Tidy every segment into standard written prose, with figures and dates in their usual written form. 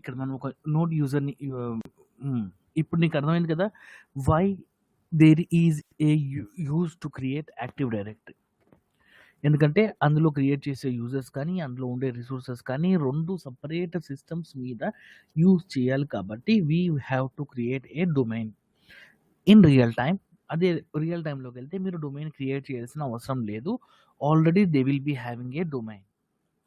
ఇక్కడ మనం ఒక నోడ్ యూజర్‌ని ఇప్పుడు నీకు అర్థమైంది కదా! Why there is a use to create active directory. ఎందుకంటే అందులో క్రియేట్ చేసే యూజర్స్ కానీ, అందులో ఉండే రిసోర్సెస్ కానీ 2 సెపరేట్ సిస్టమ్స్ మీద యూజ్ చేయాలి కాబట్టి we have to create A domain in real time. అదే రియల్ టైమ్‌లోకి వెళ్తే మీరు డొమైన్ క్రియేట్ చేయాల్సిన అవసరం లేదు. Already they will be having a domain.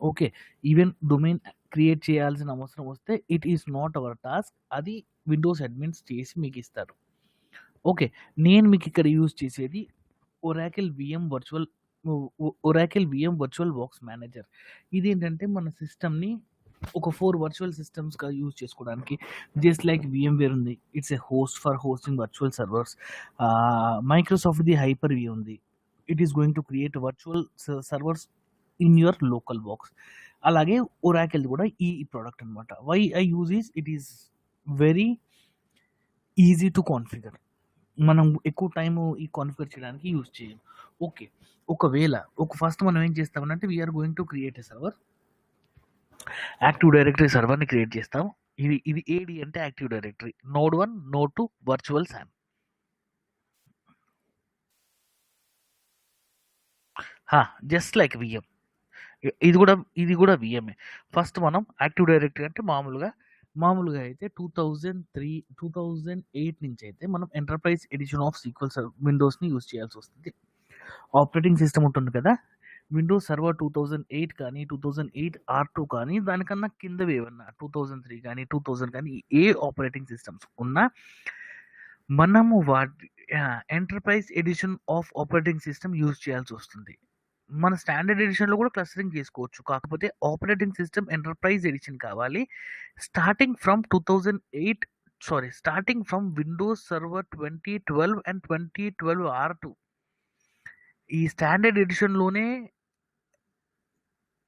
Okay. Even domain create చేయాల్సిన అవసరం వస్తే it is not our task. అది విండోస్ అడ్మిన్స్ చేసి మీకు ఇస్తారు. ఓకే. నేను మీకు ఇక్కడ యూజ్ చేసేది Oracle VM virtual box manager. ఇదేంటంటే మన సిస్టమ్‌ని ఒక 4 వర్చువల్ సిస్టమ్స్‌గా యూజ్ చేసుకోవడానికి జస్ట్ లైక్ వీఎంవేర్ ఉంది. It's a host for hosting virtual servers. మైక్రోసాఫ్ట్‌ది హైపర్-వి ఉంది. It is going to create virtual servers in your local box. అలాగే ఒరాకిల్‌ది కూడా ఈ ప్రొడక్ట్ అనమాట. Why I use it is very easy to configure. మనం ఎక్కువ టైము ఈ కాన్ఫిగర్ చేయడానికి యూజ్ చేయం. ఓకే. ఒకవేళ ఫస్ట్ మనం ఏం చేస్తామనంటే we are going to create a server. Active directory సర్వర్‌ని create చేస్తాం. ఇది ఏడి అంటే active directory. Node 1, node 2 virtual SAN. Just like VM. ఇది కూడా వీఎంఏ. ఫస్ట్ మనం యాక్టివ్ డైరెక్టరీ అంటే మామూలుగా అయితే 2008 నుంచి అయితే మనం enterprise edition of sequel విండోస్‌ని use చేయాల్సి వస్తుంది. ఆపరేటింగ్ సిస్టమ్ ఉంటుంది కదా! విండోస్ సర్వర్ 2008 కానీ, 2008 R2 కానీ, దానికన్నా కిందవి ఏవన్నా 2003 కానీ, 2000 కానీ ఏ ఆపరేటింగ్ సిస్టమ్స్ ఉన్నా మనము enterprise edition of operating system use చేయాల్సి వస్తుంది. మన స్టాండర్డ్ ఎడిషన్‌లో కూడా క్లస్టరింగ్ చేసుకోవచ్చు. కాకపోతే ఆపరేటింగ్ సిస్టమ్ ఎంటర్ప్రైజ్ ఎడిషన్ కావాలి. Starting from Windows server 2012 and 2012 R2. ఈ స్టాండర్డ్ ఎడిషన్‌లోనే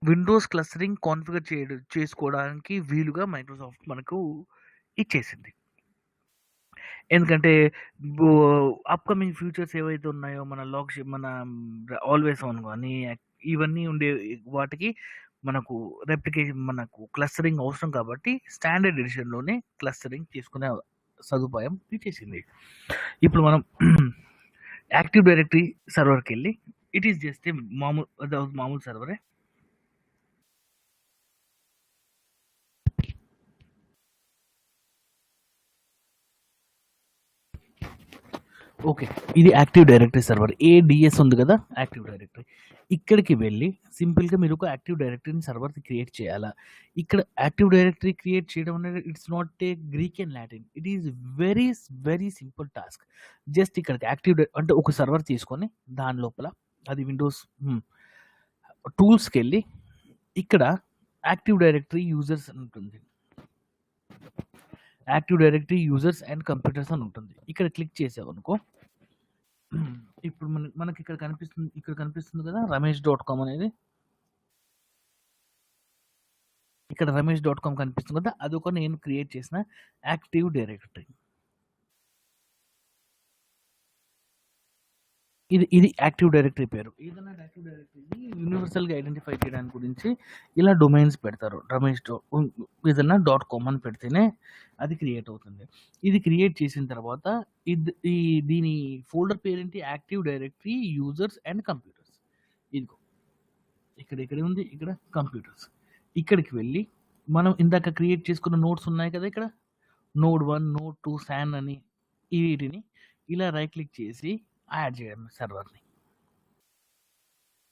విండోస్ క్లస్టరింగ్ కాన్ఫిగర్ చేసుకోవడానికి వీలుగా మైక్రోసాఫ్ట్ మనకు ఇచ్చేసింది. ఎందుకంటే అప్‌కమింగ్ ఫ్యూచర్స్ ఏవైతే ఉన్నాయో మన ఆల్వేస్ ఆన్ గానీ ఇవన్నీ ఉండే వాటికి మనకు క్లస్టరింగ్ అవసరం కాబట్టి స్టాండర్డ్ ఎడిషన్‌లోనే క్లస్టరింగ్ చేసుకునే సదుపాయం ఇచ్చేసింది. ఇప్పుడు మనం యాక్టివ్ డైరెక్టరీ సర్వర్‌కెళ్ళి ఇట్ ఈస్ జస్ట్ ఏ మామూలు సర్వరే. ఓకే. ఇది యాక్టివ్ డైరెక్టరీ సర్వర్. ఏడిఎస్ ఉంది కదా! Active directory. ఇక్కడికి వెళ్ళి సింపుల్‌గా మీరు ఒక యాక్టివ్ డైరెక్టరీని సర్వర్‌ని క్రియేట్ చేయాలా? ఇక్కడ యాక్టివ్ డైరెక్టరీ క్రియేట్ చేయడం అనేది it's not a Greek and Latin. It is very, very simple task. Just ఇక్కడికి అంటే ఒక సర్వర్ తీసుకొని దాని లోపల అది విండోస్ టూల్స్‌కెళ్ళి ఇక్కడ యాక్టివ్ డైరెక్టరీ యూజర్స్ అని ఉంటుంది. Active directory users and computers అని ఉంటుంది. ఇక్కడ క్లిక్ చేసావనుకో ఇప్పుడు మనకి ఇక్కడ కనిపిస్తుంది కదా ramesh.com అనేది. ఇక్కడ ramesh.com కనిపిస్తుంది కదా! అదొక నేను క్రియేట్ చేసిన యాక్టివ్ డైరెక్టరీ. ఇది యాక్టివ్ డైరెక్టరీ పేరు. ఏదైనా యాక్టివ్ డైరెక్టరీని యూనివర్సల్‌గా ఐడెంటిఫై చేయడానికి గురించి ఇలా డొమైన్స్ పెడతారు. ఏదన్నా .com అని పెడితేనే అది క్రియేట్ అవుతుంది. ఇది క్రియేట్ చేసిన తర్వాత దీని ఫోల్డర్ పేరేంటి? Active directory users and computers. ఇదిగో ఇక్కడ ఉంది. ఇక్కడ కంప్యూటర్స్. ఇక్కడికి వెళ్ళి మనం ఇందాక క్రియేట్ చేసుకున్న నోడ్స్ ఉన్నాయి కదా! ఇక్కడ నోడ్ 1, నోడ్ 2 SAN అని వీటిని ఇలా రైట్ క్లిక్ చేసి యాడ్ చేయడం సర్వర్‌ని.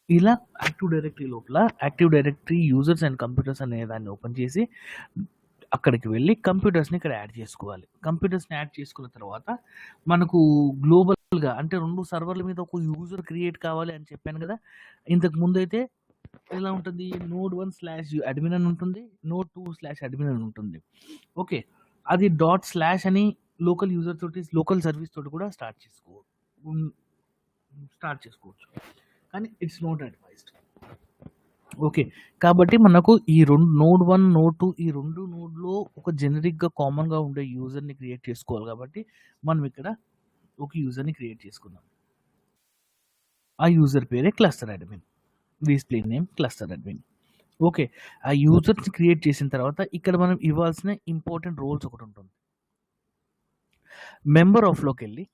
ఇలా యాక్టివ్ డైరెక్టరీ లోపల active directory users and computers అనే దాన్ని ఓపెన్ చేసి అక్కడికి వెళ్ళి కంప్యూటర్స్‌ని ఇక్కడ యాడ్ చేసుకోవాలి. కంప్యూటర్స్‌ని యాడ్ చేసుకున్న తర్వాత మనకు గ్లోబల్‌గా అంటే 2 సర్వర్ల మీద ఒక యూజర్ క్రియేట్ కావాలి అని చెప్పాను కదా! ఇంతకు ముందైతే ఎలా ఉంటుంది? node1/admin అని ఉంటుంది. node2/admin అని ఉంటుంది. ఓకే. అది ./ అని లోకల్ యూజర్ తోటి లోకల్ సర్వీస్ తోటి కూడా స్టార్ట్ చేసుకోవచ్చు. కానీ ఇట్స్ నాట్ అడ్వైజ్డ్. ఓకే. కాబట్టి మనకు ఈ నోడ్ 1, నోడ్ 2 ఈ 2 నోడ్‌లో ఒక జెనరిక్‌గా కామన్‌గా ఉండే యూజర్‌ని క్రియేట్ చేసుకోవాలి కాబట్టి మనం ఇక్కడ ఒక యూజర్‌ని క్రియేట్ చేసుకుందాం. ఆ యూజర్ పేరే cluster admin. Display name cluster admin. Okay. ఆ యూజర్స్‌ని క్రియేట్ చేసిన తర్వాత ఇక్కడ మనం ఇవ్వాల్సిన ఇంపార్టెంట్ రోల్స్ ఒకటుంటుంది. మెంబర్ ఆఫ్‌లోకెళ్ళి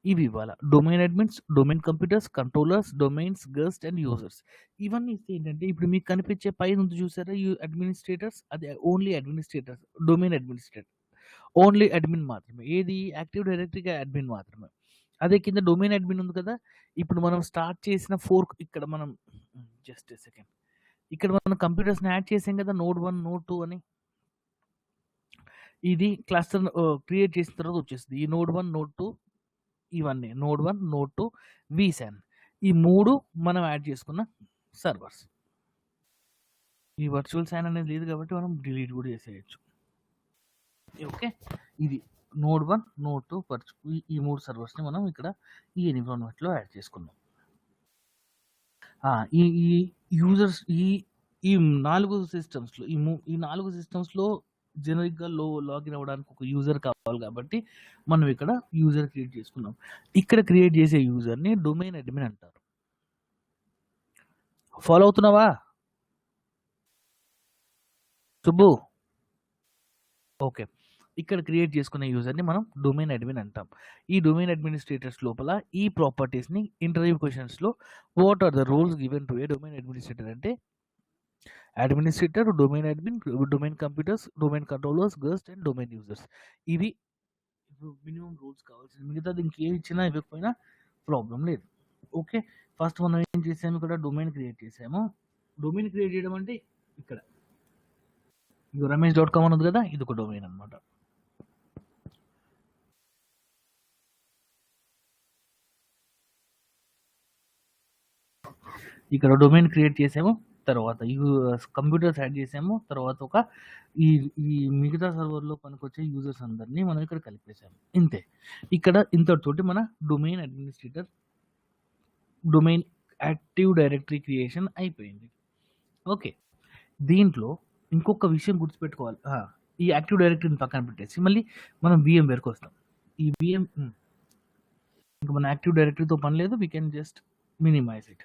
ఇవి ఇవ్వాలా. Domain admins, domain computers, controllers, domains, guest and users. ఇవన్నీ ఇస్తే ఏంటంటే ఇప్పుడు మీకు కనిపించే పైనుంది చూసారా అడ్మినిస్ట్రేటర్స్ అది only administrators. Domain administrator. Only admin మాత్రమే. ఏది యాక్టివ్ డైరెక్టరీకి అడ్మిన్ మాత్రమే. అదే కింద డొమైన్ అడ్మిన్ ఉంది కదా! ఇప్పుడు మనం స్టార్ట్ చేసిన ఇక్కడ మనం జస్ట్ ఎ సెకండ్. ఇక్కడ మనం కంప్యూటర్స్‌ని యాడ్ చేసాం కదా! నోడ్ 1, నోడ్ 2 అని. ఇది క్లస్టర్ క్రియేట్ చేసిన తర్వాత వచ్చేస్తది. ఈ నోడ్ 1, నోడ్ 2 ఇవన్నీ. Node 1, node 2, వీసాన్. ఈ 3 మనం యాడ్ చేసుకున్న సర్వర్స్. ఈ వర్చువల్ సాన్ అనేది లేదు కాబట్టి మనం డిలీట్ కూడా చేసేయొచ్చు. ఓకే. ఇది నోడ్ 1, నోడ్ 2 ఈ 3 సర్వర్స్‌ని మనం ఇక్కడ ఈ ఎన్విరాన్మెంట్‌లో యాడ్ చేసుకున్నాం. ఈ ఈ యూజర్స్ ఈ 4 సిస్టమ్స్‌లో ఈ 4 సిస్టమ్స్‌లో జనరిక్‌గా లాగిన్ అవ్వడానికి ఒక యూజర్ కావాలి కాబట్టి మనం ఇక్కడ యూజర్ క్రియేట్ చేసుకున్నాం. ఇక్కడ క్రియేట్ చేసే యూజర్‌ని డొమైన్ అడ్మిన్ అంటారు. ఫాలో అవుతున్నావా? సుబ్బు. ఓకే. ఇక్కడ క్రియేట్ చేసుకునే యూజర్‌ని మనం డొమైన్ అడ్మిన్ అంటాం. ఈ డొమైన్ అడ్మినిస్ట్రేటర్స్ లోపల ఈ ప్రాపర్టీస్‌ని ఇంటర్వ్యూ క్వెషన్స్‌లో what are the roles given to a domain administrator అంటే administrator, domain admin, domain computers, domain controllers, guest and domain users. ఇవి మినిమమ్ రూల్స్ కావాల్సింది. మిగతాది ఇంకేమి ఇచ్చినా ఇవ్వకపోయినా ప్రాబ్లం లేదు. ఓకే. ఫస్ట్ మనం ఏం చేసాము ఇక్కడ డొమైన్ క్రియేట్ చేసాము. డొమైన్ క్రియేట్ చేయడం అంటే ఇక్కడ ramesh.com అని ఉంది కదా! ఇది ఒక డొమైన్ అన్నమాట. ఇక్కడ డొమైన్ క్రియేట్ చేసాము. తర్వాత కంప్యూటర్స్ యాడ్ చేసాము. తర్వాత ఈ ఈ మిగతా సర్వర్‌లో పనికొచ్చే యూజర్స్ అందరిని మనం ఇక్కడ కలిపేసాము. ఇంతే. ఇక్కడ ఇంతటితోటి మన domain administrator domain active directory creation అయిపోయింది. ఓకే. దీంట్లో ఇంకొక విషయం గుర్తుపెట్టుకోవాలి. ఈ యాక్టివ్ డైరెక్టరీని పక్కన పెట్టేసి మళ్ళీ మనం VMwareకి వస్తాం. ఈ ఇంకా మన యాక్టివ్ డైరెక్టరీతో పని లేదు. We can just minimise it.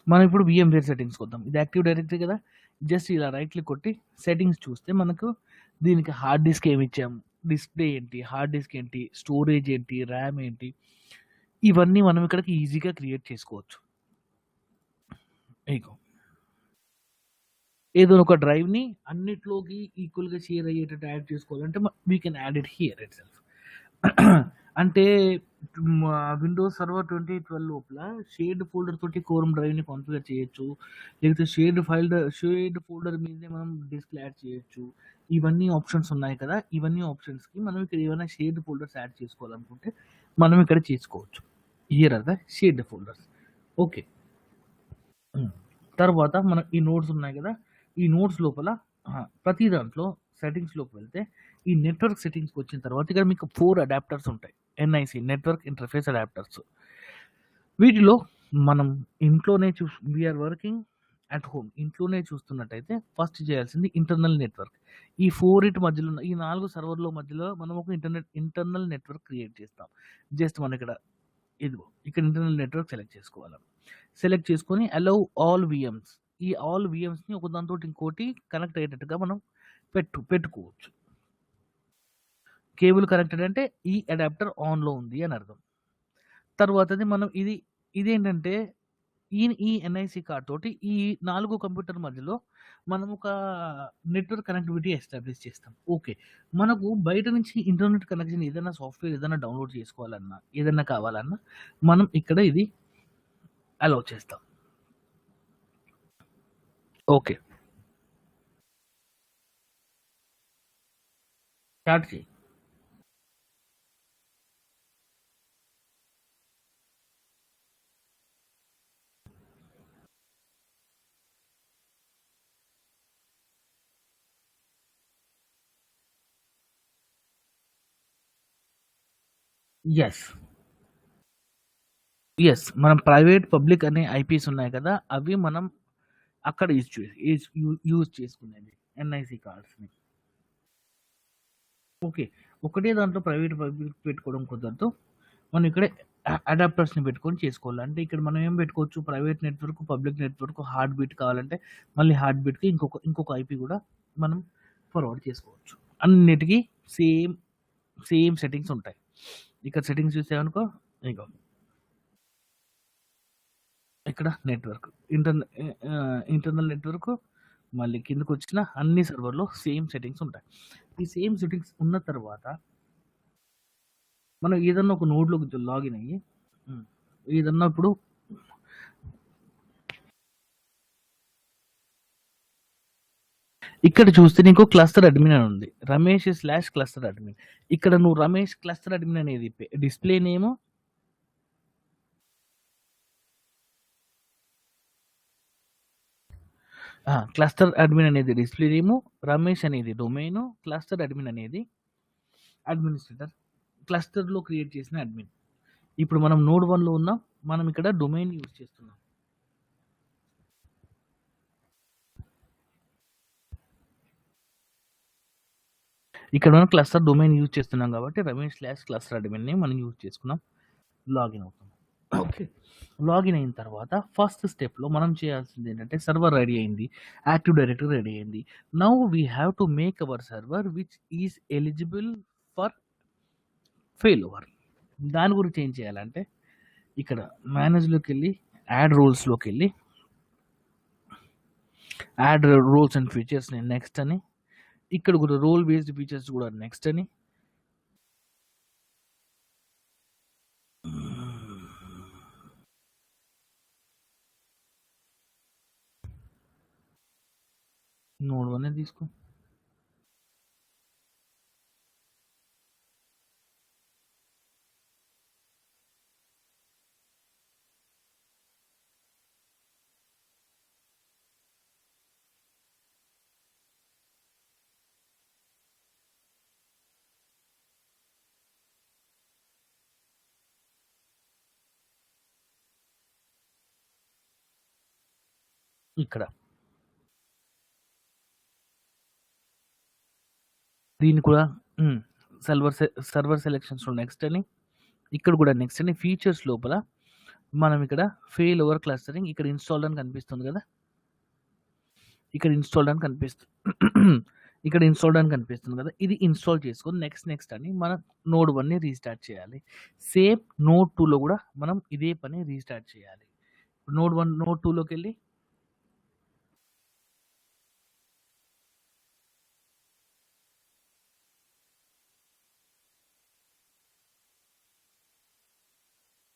మనం ఇప్పుడు VMware సెట్టింగ్స్‌కి వద్దాం. ఇది యాక్టివ్ డైరెక్టరీ కదా! జస్ట్ ఇలా రైట్ క్లిక్ కొట్టి సెట్టింగ్స్ చూస్తే మనకు దీనికి హార్డ్ డిస్క్ ఏమి ఇచ్చాము, డిస్ప్లే ఏంటి, హార్డ్ డిస్క్ ఏంటి, స్టోరేజ్ ఏంటి, ర్యామ్ ఏంటి, ఇవన్నీ మనం ఇక్కడికి ఈజీగా క్రియేట్ చేసుకోవచ్చు. ఇగో ఏదైనా ఒక డ్రైవ్‌ని అన్నిట్లోకి ఈక్వల్‌గా షేర్ అయ్యేటట్టు యాడ్ చేసుకోవాలంటే we can add it here itself. అంటే విండోస్ సర్వర్ 2012 లోపల షేర్డ్ ఫోల్డర్ తోటి కోరమ్ డ్రైవ్‌ని కాన్ఫిగర్ చేయొచ్చు. లేకపోతే షేర్డ్ ఫోల్డర్ మీదనే మనం డిస్క్‌లు యాడ్ చేయొచ్చు. ఇవన్నీ ఆప్షన్స్ ఉన్నాయి కదా! ఇవన్నీ ఆప్షన్స్‌కి మనం ఇక్కడ ఏమైనా షేర్డ్ ఫోల్డర్స్ యాడ్ చేసుకోవాలనుకుంటే మనం ఇక్కడ చేసుకోవచ్చు. Here are the shared folders. Okay. తర్వాత మనం ఈ నోడ్స్ ఉన్నాయి కదా! ఈ నోడ్స్ లోపల ప్రతి దాంట్లో సెట్టింగ్స్‌లోకి వెళ్తే ఈ నెట్వర్క్ సెట్టింగ్స్‌కి వచ్చిన తర్వాత ఇక్కడ మీకు 4 అడాప్టర్స్ ఉంటాయి. NIC network interface adapters. వీటిలో మనం ఇంట్లోనే వీఆర్ వర్కింగ్ అట్ హోమ్. ఇంట్లోనే చూస్తున్నట్టయితే ఫస్ట్ చేయాల్సింది ఇంటర్నల్ నెట్వర్క్. ఈ 4 మధ్యలో ఉన్న ఈ 4 సర్వర్‌ల మధ్యలో మనం ఒక ఇంటర్నల్ నెట్వర్క్ క్రియేట్ చేస్తాం. జస్ట్ మనం ఇక్కడ ఇదిగో ఇక్కడ ఇంటర్నల్ నెట్వర్క్ సెలెక్ట్ చేసుకోవాలి. సెలెక్ట్ చేసుకొని అలౌ ఆల్ VMs. ఈ ఆల్ VMస్‌ని ఒక దానితోటి ఇంకోటి కనెక్ట్ అయ్యేటట్టుగా మనం పెట్టుకోవచ్చు. కేబుల్ కనెక్టెడ్ అంటే ఈ అడాప్టర్ ఆన్‌లో ఉంది అని అర్థం. తర్వాతది మనం ఇదేంటంటే ఈ NIC కార్డ్ తోటి ఈ 4 కంప్యూటర్ మధ్యలో మనం ఒక నెట్వర్క్ కనెక్టివిటీ ఎస్టాబ్లిష్ చేస్తాం. ఓకే. మనకు బయట నుంచి ఇంటర్నెట్ కనెక్షన్ ఏదైనా సాఫ్ట్‌వేర్ ఏదైనా డౌన్‌లోడ్ చేసుకోవాలన్నా, ఏదన్నా కావాలన్నా మనం ఇక్కడ ఇది అలౌ చేస్తాం. ఓకే. స్టార్ట్ చెయ్యి. యెస్. మనం ప్రైవేట్, పబ్లిక్ అనే ఐపీస్ ఉన్నాయి కదా! అవి మనం అక్కడ యూజ్ చేసుకునేది NIC కార్డ్స్‌ని. ఓకే. ఒకటే దాంట్లో ప్రైవేట్, పబ్లిక్ పెట్టుకోవడం కుదరదు. మనం ఇక్కడే అడాప్టర్స్‌ని పెట్టుకొని చేసుకోవాలి. అంటే ఇక్కడ మనం ఏం పెట్టుకోవచ్చు, private network, public network, heart beat కావాలంటే మళ్ళీ హార్ట్ బీట్‌కి ఇంకొక ఐపీ కూడా మనం ఫార్వర్డ్ చేసుకోవచ్చు. అన్నిటికి సేమ్, సేమ్ సెట్టింగ్స్ ఉంటాయి. ఇక్కడ సెట్టింగ్స్ చూసామనుకో, ఇగో ఇక్కడ నెట్‌వర్క్, ఇంటర్నల్ నెట్‌వర్క్, మళ్ళీ కిందకొచ్చిన అన్ని సర్వర్‌లో సేమ్ సెట్టింగ్స్ ఉంటాయి. ఈ సేమ్ సెట్టింగ్స్ ఉన్న తర్వాత మనం ఏదన్నా ఒక నోడ్‌లోకి లాగిన్ అయ్యి ఏదన్నా ఇప్పుడు ఇక్కడ చూస్తే నీకు క్లస్టర్ అడ్మిన్ అని ఉంది. రమేష్/క్లస్టర్ అడ్మిన్. ఇక్కడ నువ్వు రమేష్ క్లస్టర్ అడ్మిన్ అనేది డిస్‌ప్లే నేము, క్లస్టర్ అడ్మిన్ అనేది డిస్‌ప్లే నేము, రమేష్ అనేది డొమైను, క్లస్టర్ అడ్మిన్ అనేది అడ్మినిస్ట్రేటర్. క్లస్టర్‌లో క్రియేట్ చేసిన అడ్మిన్. ఇప్పుడు మనం నోడ్ 1లో ఉన్నాం. మనం ఇక్కడ డొమైన్ యూజ్ చేస్తున్నాం. ఇక్కడ మనం క్లస్టర్ డొమైన్ యూజ్ చేస్తున్నాం కాబట్టి రమేష్/క్లస్టర్ అడ్మిన్‌ని మనం యూజ్ చేసుకున్నాం. లాగిన్ అవుతాం. ఓకే. లాగిన్ అయిన తర్వాత ఫస్ట్ స్టెప్‌లో మనం చేయాల్సింది ఏంటంటే, సర్వర్ రెడీ అయింది. యాక్టివ్ డైరెక్టరీ రెడీ అయింది. Now we have to make our server which is eligible for fail over. దాని గురించి ఏం చేయాలంటే, ఇక్కడ మేనేజ్‌లోకెళ్ళి యాడ్ రోల్స్‌లోకెళ్ళి యాడ్ రోల్స్ అండ్ ఫీచర్స్‌ని నెక్స్ట్ అని, ఇక్కడ కూడా రోల్ బేస్డ్ ఫీచర్స్ కూడా నెక్స్ట్ అని, నోడ్ 1 తీసుకో. ఇక్కడ దీన్ని కూడా సర్వర్ సెలెక్షన్స్‌లో నెక్స్ట్ అని, ఇక్కడ కూడా నెక్స్ట్ అని, ఫీచర్స్ లోపల మనం ఇక్కడ ఫెయిల్ ఓవర్ క్లస్టరింగ్ ఇక్కడ ఇన్‌స్టాల్డ్ అని కనిపిస్తుంది కదా! ఇక్కడ ఇన్‌స్టాల్డ్ అని ఇక్కడ ఇన్‌స్టాల్డ్ అని కనిపిస్తుంది కదా! ఇది ఇన్‌స్టాల్ చేసుకొని నెక్స్ట్ అని మనం నోడ్ 1ని రీస్టార్ట్ చేయాలి. సేమ్ నోడ్ 2లో కూడా మనం ఇదే పని రీస్టార్ట్ చేయాలి. నోడ్ 2లోకెళ్ళి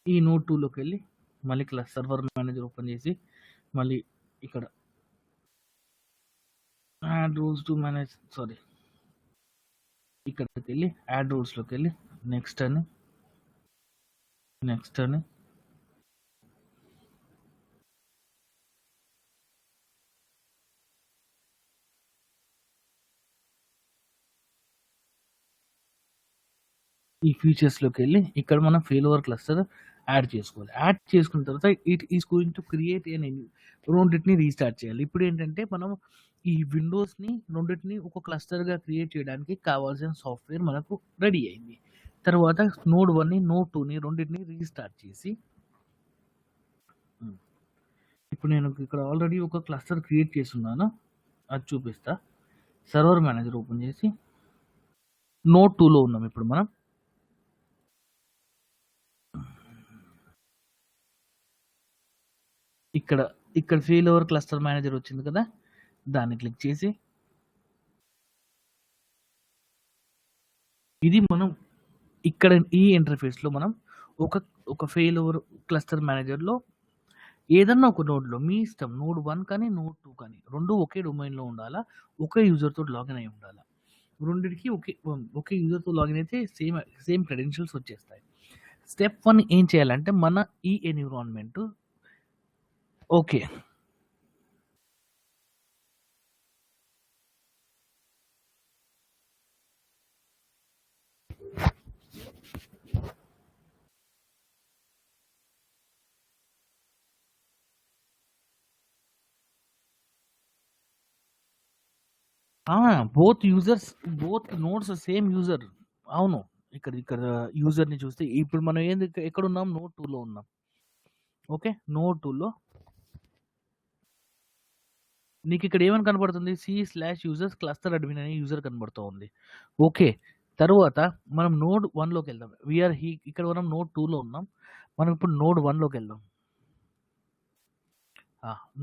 ఈ నోడ్ 2లోకెళ్ళి మళ్ళీ సర్వర్ మేనేజర్ ఓపెన్ చేసి మళ్ళీ ఇక్కడ యాడ్ రూల్స్ టు మేనేజ్ ఇక్కడికెళ్ళి యాడ్ రూల్స్‌లోకెళ్ళి నెక్స్ట్ అని ఈ ఫీచర్స్‌లోకెళ్ళి ఇక్కడ మనం ఫెయిల్ ఓవర్ క్లస్టర్ యాడ్ చేసుకోవాలి. యాడ్ చేసుకున్న తర్వాత it is going to create రెండిటిని రీస్టార్ట్ చేయాలి. ఇప్పుడేంటంటే మనం ఈ విండోస్‌ని రెండిటిని ఒక క్లస్టర్‌గా క్రియేట్ చేయడానికి కావాల్సిన సాఫ్ట్‌వేర్ మనకు రెడీ అయింది. తర్వాత నోడ్ 1ని, నోడ్ 2ని రెండిటిని రీస్టార్ట్ చేసి ఇప్పుడు నేను ఇక్కడ ఆల్రెడీ ఒక క్లస్టర్ క్రియేట్ చేసున్నాను. అది చూపిస్తా. సర్వర్ మేనేజర్ ఓపెన్ చేసి నోడ్ 2లో ఉన్నాం ఇప్పుడు మనం. ఇక్కడ ఫెయిల్ ఓవర్ క్లస్టర్ మేనేజర్ వచ్చింది కదా! దాన్ని క్లిక్ చేసి ఇది మనం ఇక్కడ ఈ ఇంటర్ఫేస్‌లో మనం ఒక ఫెయిల్ ఓవర్ క్లస్టర్ మేనేజర్‌లో ఏదన్నా ఒక నోడ్‌లో మీ ఇష్టం. నోడ్ 1 కానీ, నోడ్ 2 కానీ 2 ఒకే డొమైన్‌లో ఉండాలా? ఒకే యూజర్‌తో లాగిన్ అయ్యి ఉండాలా? రెండిటికి ఒకే యూజర్‌తో లాగిన్ అయితే సేమ్ క్రెడెన్షియల్స్ వచ్చేస్తాయి. స్టెప్ 1 ఏం చేయాలంటే మన ఈ environment okay. Both nodes same user. అవును. ఇక్కడ యూజర్‌ని చూస్తే ఇప్పుడు మనం ఎక్కడున్నాం? నోడ్ 2లో ఉన్నాం. ఓకే. నోడ్ 2లో నీకిక్కడ ఏమని కనపడుతుంది? C/users క్లస్టర్ అడ్మిన్ అనే యూజర్ కనబడుతూ ఉంది. ఓకే. తరువాత మనం నోడ్ 1లోకెళ్దాం. ఇక్కడ మనం నోడ్ 2లో ఉన్నాం. మనం ఇప్పుడు నోడ్ 1లోకెళ్దాం.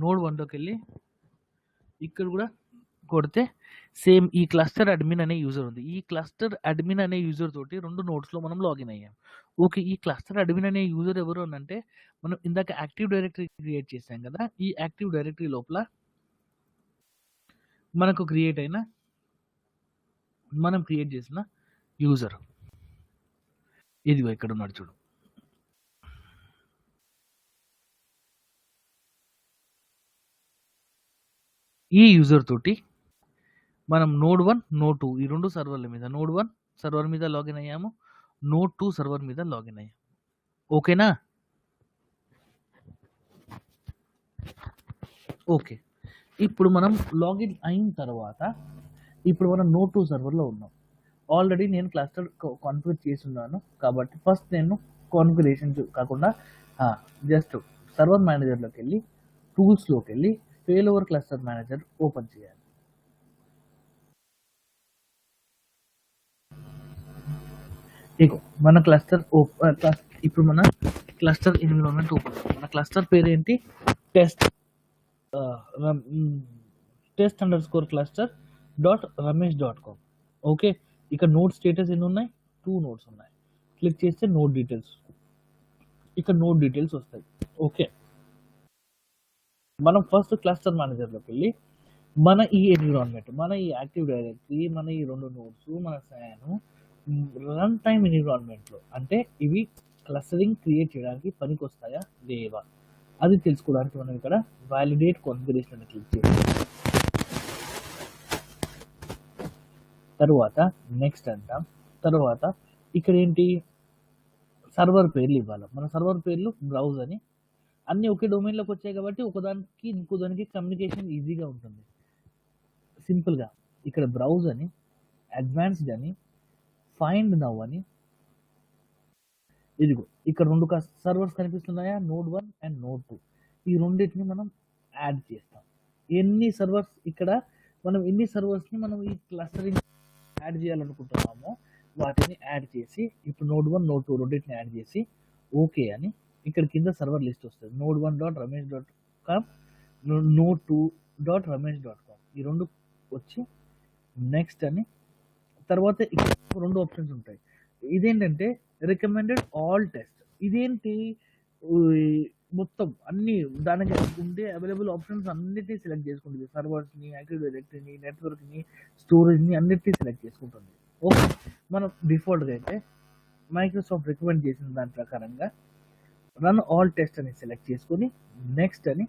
నోడ్ 1లోకెళ్ళి ఇక్కడ కూడా కొడితే సేమ్ ఈ క్లస్టర్ అడ్మిన్ అనే యూజర్ ఉంది. ఈ క్లస్టర్ అడ్మిన్ అనే యూజర్ తోటి 2 నోడ్స్‌లో మనం లాగిన్ అయ్యాం. ఓకే. ఈ క్లస్టర్ అడ్మిన్ అనే యూజర్ ఎవరు అనంటే మనం ఇందాక యాక్టివ్ డైరెక్టరీ క్రియేట్ చేసాం కదా! ఈ యాక్టివ్ డైరెక్టరీ లోపల మనకు మనం క్రియేట్ చేసిన యూజర్. ఇదిగో ఇక్కడున్నాడు చూడు. ఈ యూజర్ తోటి మనం నోడ్ 1, నోడ్ 2 ఈ 2 సర్వర్‌ల మీద నోడ్ 1 సర్వర్ మీద లాగిన్ అయ్యాము. నోడ్ 2 సర్వర్ మీద లాగిన్ అయ్యాము. ఓకేనా? ఓకే. ఇప్పుడు మనం లాగిన్ అయిన తర్వాత ఇప్పుడు మనం నోడ్ 2 సర్వర్‌లో ఉన్నాం. ఆల్రెడీ నేను క్లస్టర్ కాన్ఫిగర్ చేసున్నాను. కాబట్టి ఫస్ట్ నేను కాన్ఫిగరేషన్ కాకుండా జస్ట్ సర్వర్ మేనేజర్‌లోకెళ్ళి టూల్స్‌లోకెళ్ళి ఫెయిల్ఓవర్ క్లస్టర్ మేనేజర్ ఓపెన్ చేయాలి. ఇగో మన ఇప్పుడు మన క్లస్టర్ ఎన్విరాన్మెంట్ ఓపెన్. మన క్లస్టర్ పేరేంటి? test_cluster.ramesh.com. ఓకే. ఇక్కడ నోడ్ స్టేటస్ ఎన్ని ఉన్నాయి? 2 నోడ్స్ ఉన్నాయి. క్లిక్ చేస్తే నోడ్ డీటెయిల్స్. ఇక్కడ నోడ్ డీటెయిల్స్ వస్తాయి. ఓకే. మనం ఫస్ట్ క్లస్టర్ మేనేజర్లోకి వెళ్ళి మన ఈ ఎన్విరాన్మెంట్, మన ఈ యాక్టివ్ డైరెక్టరీ, మన ఈ 2 నోడ్స్, మన SAN రన్ టైమ్ ఎన్విరాన్మెంట్లో అంటే ఇవి క్లస్టరింగ్ క్రియేట్ చేయడానికి పనికొస్తాయా లేవా అది తెలుసుకోవడానికి మనం ఇక్కడ వాలిడేట్ కాన్ఫిగరేషన్ అని క్లిక్ చేసి తరువాత నెక్స్ట్ అంటాం. తర్వాత ఇక్కడ ఏంటి? సర్వర్ పేర్లు ఇవ్వాలి. మన సర్వర్ పేర్లు బ్రౌజ్ అని అన్నీ ఒకే డొమైన్లోకి వచ్చాయి కాబట్టి ఒకదానికి ఇంకో దానికి కమ్యూనికేషన్ ఈజీగా ఉంటుంది. సింపుల్గా ఇక్కడ బ్రౌజ్ అని, అడ్వాన్స్డ్ అని, ఫైండ్ నౌ అని, ఇదిగో ఇక్కడ 2 సర్వర్స్ కనిపిస్తున్నాయా? Node 1 and node 2. ఈ రెండింటిని మనం యాడ్ చేస్తాం. ఎన్ని సర్వర్స్ని మనం ఈ క్లస్టరింగ్ యాడ్ చేయాలనుకుంటున్నామో వాటిని యాడ్ చేసి ఇప్పుడు నోడ్ 1, నోడ్ 2 రెండింటిని యాడ్ చేసి ఓకే అని ఇక్కడ కింద సర్వర్ లిస్ట్ వస్తుంది. node1.ramesh.com, node2.ramesh.com ఈ 2 వచ్చి నెక్స్ట్ అని తర్వాత ఇక్కడ 2 ఆప్షన్స్ ఉంటాయి. ఇదేంటంటే రికమెండెడ్ ఆల్ టెస్ట్. ఇదేంటి? మొత్తం అన్ని దానికి ఉండే అవైలబుల్ ఆప్షన్స్ అన్నిటినీ సెలెక్ట్ చేసుకుంటుంది. సర్వర్స్ని, యాక్టివ్ డైరెక్టరీని, నెట్వర్క్ని, స్టోరేజ్ని అన్నిటినీ సెలెక్ట్ చేసుకుంటుంది. ఓకే. మనం డిఫాల్ట్గా అయితే మైక్రోసాఫ్ట్ రికమెండ్ చేసిన దాని ప్రకారంగా రన్ ఆల్ టెస్ట్ అని సెలెక్ట్ చేసుకొని నెక్స్ట్ అని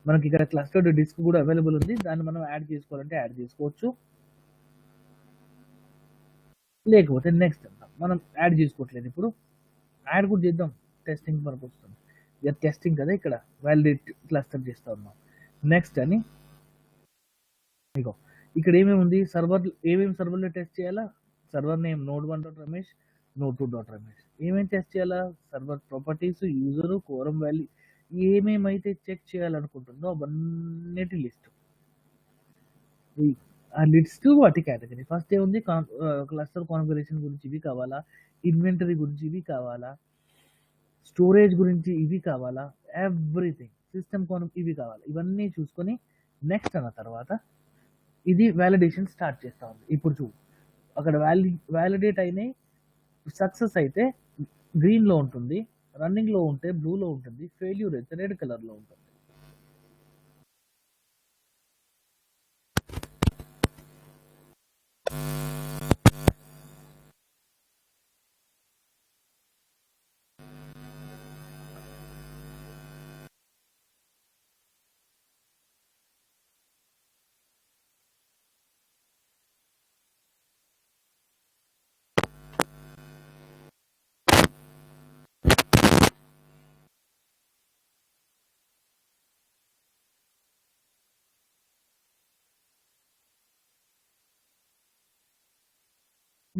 మనకి ఇక్కడ క్లస్టర్డ్ డిస్క్ కూడా అవైలబుల్ ఉంది. దాన్ని మనం యాడ్ చేసుకోవాలంటే యాడ్ చేసుకోవచ్చు, లేకపోతే నెక్స్ట్ అంటాం. మనం యాడ్ చేసుకోవట్లేదు, ఇప్పుడు యాడ్ కూడా చేద్దాం. టెస్టింగ్ మనకు వస్తుంది. ఇక టెస్టింగ్ కదా, ఇక్కడ వ్యాలిడేట్ క్లస్టర్ చేస్తా ఉన్నాం. నెక్స్ట్ అని ఇగో ఇక్కడ ఏమేమి ఉంది? ఏమేమి సర్వర్లో టెస్ట్ చేయాలా? Server name node1.ramesh, node2.ramesh. ఏమేమి టెస్ట్ చేయాలా? Server properties, user, quorum value ఏమేమైతే చెక్ చేయాలనుకుంటుందో అవన్నిటి లిస్ట్. ఆ లిస్ట్ వాటి కేటగిరీ. ఫస్ట్ ఏముంది? క్లస్టర్ కాన్ఫిగరేషన్ గురించి ఇవి కావాలా, ఇన్వెంటరీ గురించి ఇవి కావాలా, స్టోరేజ్ గురించి ఇవి కావాలా, ఎవ్రీథింగ్ సిస్టమ్ ఇవి కావాలి. ఇవన్నీ చూసుకొని నెక్స్ట్ అన్న తర్వాత ఇది వ్యాలిడేషన్ స్టార్ట్ చేస్తా ఉంది. ఇప్పుడు చూడు అక్కడ వ్యాలిడేట్ అయినాయి. సక్సెస్ అయితే గ్రీన్లో ఉంటుంది, రన్నింగ్లో ఉంటే బ్లూలో ఉంటుంది, ఫెయిల్యూర్ అయితే రెడ్ కలర్లో ఉంటుంది.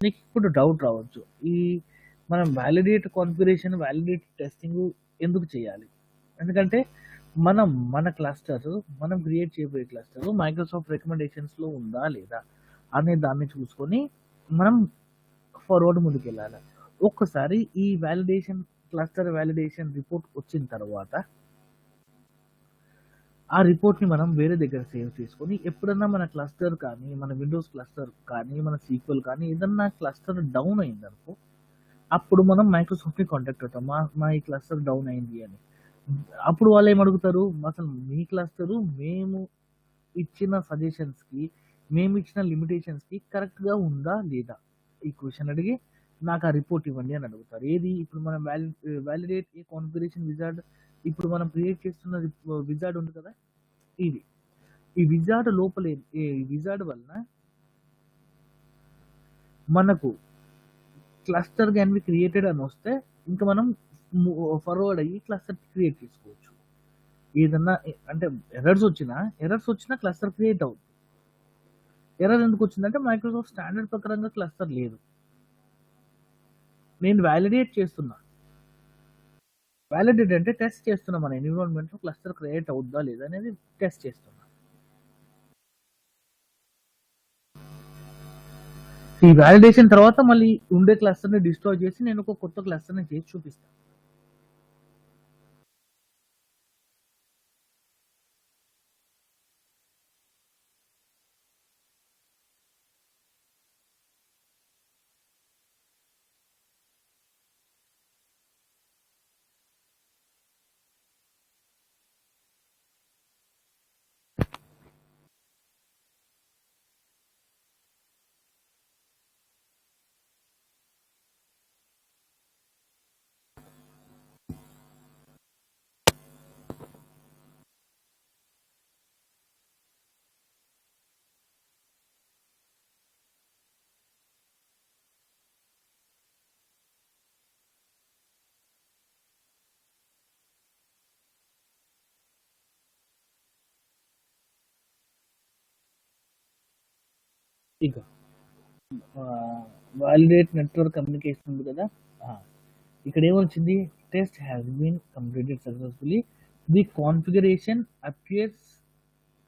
నీకు ఇప్పుడు డౌట్ రావచ్చు. ఈ మనం వాలిడేట్ కాన్ఫిగరేషన్, వాలిడేట్ టెస్టింగ్ ఎందుకు చేయాలి? ఎందుకంటే మనం మన క్లస్టర్, మనం క్రియేట్ చేయబోయే క్లస్టర్ మైక్రోసాఫ్ట్ రికమెండేషన్స్‌లో ఉందా లేదా అనే దాన్ని చూసుకొని మనం ఫార్వర్డ్ ముందుకెళ్ళాలి. ఒక్కసారి ఈ వాలిడేషన్ క్లస్టర్ వాలిడేషన్ రిపోర్ట్ వచ్చిన తర్వాత ఆ రిపోర్ట్‌ని మనం వేరే దగ్గర సేవ్ చేసుకొని ఎప్పుడన్నా మన క్లస్టర్ కానీ, మన విండోస్ క్లస్టర్ కానీ, మన సీక్వెల్ కానీ ఏదన్నా క్లస్టర్ డౌన్ అయిందనుకో, అప్పుడు మనం మైక్రోసాఫ్ట్‌ని కాంటాక్ట్ అవుతాం. మా ఈ క్లస్టర్ డౌన్ అయింది అని. అప్పుడు వాళ్ళేమడుగుతారు? అసలు మీ క్లస్టరు మేము ఇచ్చిన సజెషన్స్‌కి, మేమిచ్చిన లిమిటేషన్స్‌కి కరెక్ట్‌గా ఉందా? లేదా? ఈ క్వెషన్ అడిగి నాకు ఆ రిపోర్ట్ ఇవ్వండి అని అడుగుతారు. ఏది ఇప్పుడు మనం వాలిడేట్ ఏ కాన్ఫిగరేషన్ విజార్డ్ ఇప్పుడు మనం క్రియేట్ చేస్తున్న విజార్డ్ ఉంది కదా! ఇది. ఈ విజార్డ్ లోపల ఈ విజార్డ్ వలన మనకు క్లస్టర్ క్యాన్ బి క్రియేటెడ్ అని వస్తే ఇంకా మనం ఫార్వర్డ్ అయ్యి క్లస్టర్ క్రియేట్ చేసుకోవచ్చు. ఏదన్నా అంటే ఎర్రర్స్ వచ్చినా క్లస్టర్ క్రియేట్ అవుతుంది. ఎర్రర్ ఎందుకు వచ్చిందంటే మైక్రోసాఫ్ట్ స్టాండర్డ్ ప్రకారంగా క్లస్టర్ లేదు. నేను వాలిడేట్ చేస్తున్నా. వాలిడేట్ అంటే టెస్ట్ చేస్తున్నా మన ఎన్విరాన్మెంట్లో క్లస్టర్ క్రియేట్ అవుద్దా లేదా అనేది టెస్ట్ చేస్తున్నా. ఈ వాలిడేషన్ తర్వాత మళ్ళీ ఉండే క్లస్టర్ని డిస్ట్రాయ్ చేసి నేను ఒక కొత్త క్లస్టర్ని చేసి చూపిస్తాను. ఇక వాలిడేట్ నెట్వర్క్ కమ్యూనికేషన్ ఉంది కదా, ఇక్కడ ఏమొచ్చింది? Test has been completed successfully, the configuration appears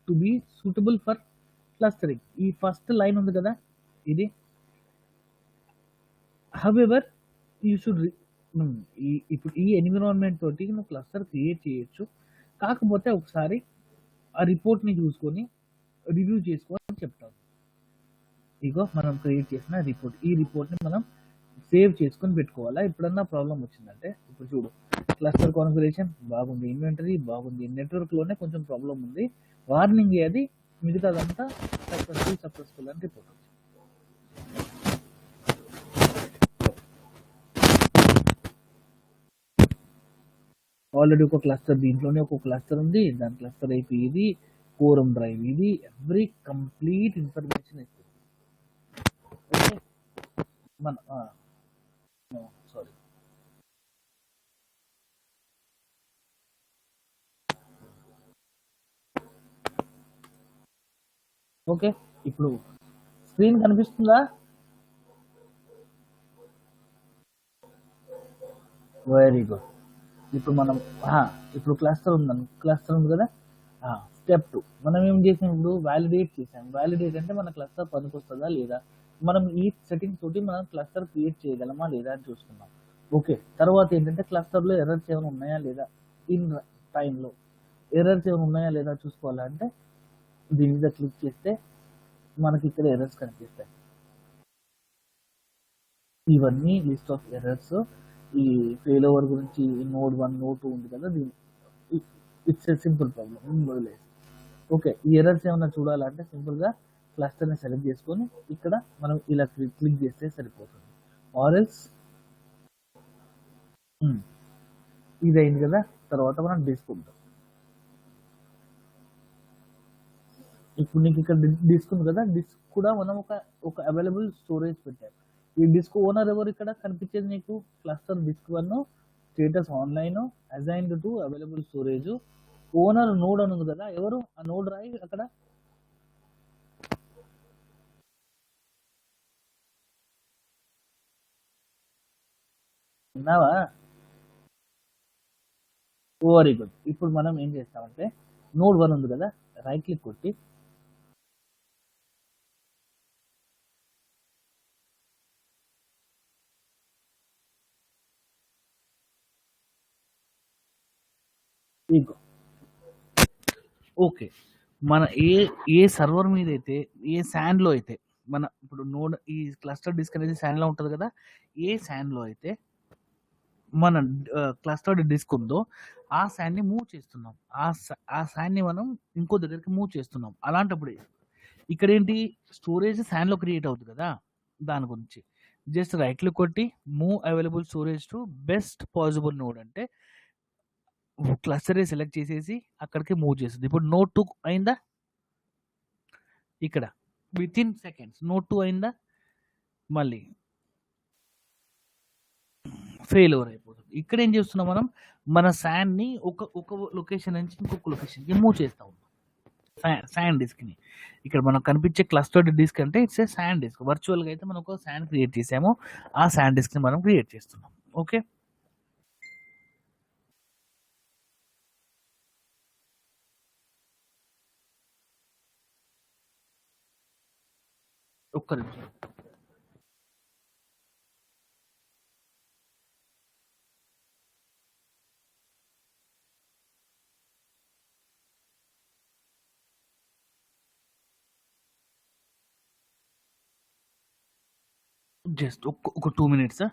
to be suitable for clustering. ఈ ఫస్ట్ లైన్ ఉంది కదా ఇది. హవెవర్ యూ షుడ్ ఇప్పుడు ఈ ఎన్విరాన్మెంట్ తోటి నువ్వు క్లస్టర్ క్రియేట్ చేయొచ్చు, కాకపోతే ఒకసారి ఆ రిపోర్ట్ని చూసుకొని రివ్యూ చేసుకోవాలని చెప్తాను. ఇగో మనం క్రియేట్ చేసిన రిపోర్ట్, ఈ రిపోర్ట్ని మనం సేవ్ చేసుకొని పెట్టుకోవాలా. ఎప్పుడన్నా ప్రాబ్లం వచ్చిందంటే ఇప్పుడు చూడు, క్లస్టర్ కాన్ఫిగరేషన్ బాగుంది, ఇన్వెంటరీ బాగుంది, నెట్వర్క్లోనే కొంచెం ప్రాబ్లం ఉంది, వార్నింగ్ అది, మిగతాదంతా సక్సెస్ఫుల్ అని రిపోర్ట్ వచ్చింది. ఆల్రెడీ ఒక క్లస్టర్, దీంట్లోనే ఒక క్లస్టర్ ఉంది, దాని క్లస్టర్ ఐపీ ఇది, కోరం డ్రైవ్ ఇది, ఎవ్రీ కంప్లీట్ ఇన్ఫర్మేషన్ ఇస్తుంది. ఓకే, మన సారీ, ఓకే, ఇప్పుడు స్క్రీన్ కనిపిస్తుందా? Very good. ఇప్పుడు మనం ఇప్పుడు క్లస్టర్ ఉంది కదా, స్టెప్ 2 మనం ఏం చేసాం, ఇప్పుడు వాలిడేట్ చేసాం. వాలిడేట్ అంటే మన క్లస్టర్ పనికొస్తుందా లేదా, మనం ఈ సెట్టింగ్ తోటి మనం క్లస్టర్ క్రియేట్ చేయగలమా లేదా అని చూసుకున్నాం. ఓకే, తర్వాత ఏంటంటే క్లస్టర్లో ఎర్రర్స్ ఏమైనా ఉన్నాయా లేదా, ఇన్ టైంలో ఎర్రర్స్ ఏమైనా ఉన్నాయా లేదా చూసుకోవాలంటే దీని మీద క్లిక్ చేస్తే మనకి ఇక్కడ ఎర్రర్స్ కనిపిస్తాయి. ఇవన్నీ లిస్ట్ ఆఫ్ ఎర్రర్స్. ఈ ఫెయిల్ ఓవర్ గురించి నోడ్ 1 నోడ్ 2 ఉంది కదా, ఇట్స్ ఏ సింపుల్ ప్రాబ్లమ్, వదిలేసి. ఓకే, ఈ ఎర్రర్స్ ఏమన్నా చూడాలంటే సింపుల్గా క్లస్టర్ని సెలెక్ట్ చేసుకొని ఇక్కడ మనం ఇలా క్లిక్ చేస్తే సరిపోతుంది. ఆర్ఎల్స్ ఇది అయింది కదా, తర్వాత మనం డిస్క్ ఉంటాం. ఇప్పుడు నీకు ఇక్కడ డిస్క్ ఉంది కదా, డిస్క్ కూడా మనం ఒక అవైలబుల్ స్టోరేజ్ పెట్టాం. ఈ డిస్క్ ఓనర్ ఎవరు ఇక్కడ కనిపించేది నీకు? Cluster disk 1 status online, assigned to available storage, owner node అని ఉంది కదా, ఎవరు ఆ నోడ్ రాయి అక్కడ. విన్నావా? Very good. ఇప్పుడు మనం ఏం చేస్తామంటే నోడ్ 1 ఉంది కదా, రైట్ క్లిక్ కొట్టి ఇగో ఓకే. మన ఏ సర్వర్ మీద అయితే, ఏ శాన్‌లో అయితే మన ఇప్పుడు నోడ్ ఈ క్లస్టర్ డిస్క్ అనేది శాన్‌లో ఉంటది కదా! ఏ శాన్‌లో అయితే మన క్లస్టర్డ్ డిస్క్ ఉందో ఆ శాన్‌ని మూవ్ చేస్తున్నాం. ఆ శాన్‌ని మనం ఇంకో దగ్గరికి మూవ్ చేస్తున్నాం. అలాంటప్పుడు ఇక్కడేంటి స్టోరేజ్ శాన్‌లో క్రియేట్ అవుద్ది కదా! దాని గురించి. జస్ట్ రైట్ క్లిక్ కొట్టి move available storage to best possible node అంటే క్లస్టరే సెలెక్ట్ చేసేసి అక్కడికి మూవ్ చేస్తది. ఇప్పుడు నోడ్ 2 అయిందా? ఇక్కడ వితిన్ సెకండ్స్ నోడ్ 2 అయిందా? మళ్ళీ ఫెయిల్ ఓవర్ అయిపోతుంది. ఇక్కడ ఏం చేస్తున్నాం మనం మన శాన్‌ని ఒక లొకేషన్ నుంచి ఇంకొక లొకేషన్‌కి మూవ్ చేస్తా ఉన్నాం. శాన్ డిస్క్‌ని. ఇక్కడ మనకు కనిపించే క్లస్టర్డ్ డిస్క్ అంటే ఇట్స్ ఏ శాన్ డిస్క్. వర్చువల్‌గా అయితే మనం ఒక శాన్ క్రియేట్ చేసాము. ఆ శాన్ డిస్క్‌ని మనం క్రియేట్ చేస్తున్నాం. ఓకే. ఒక్క నిమిషం. జస్ట్ ఒక 2 మినిట్స్.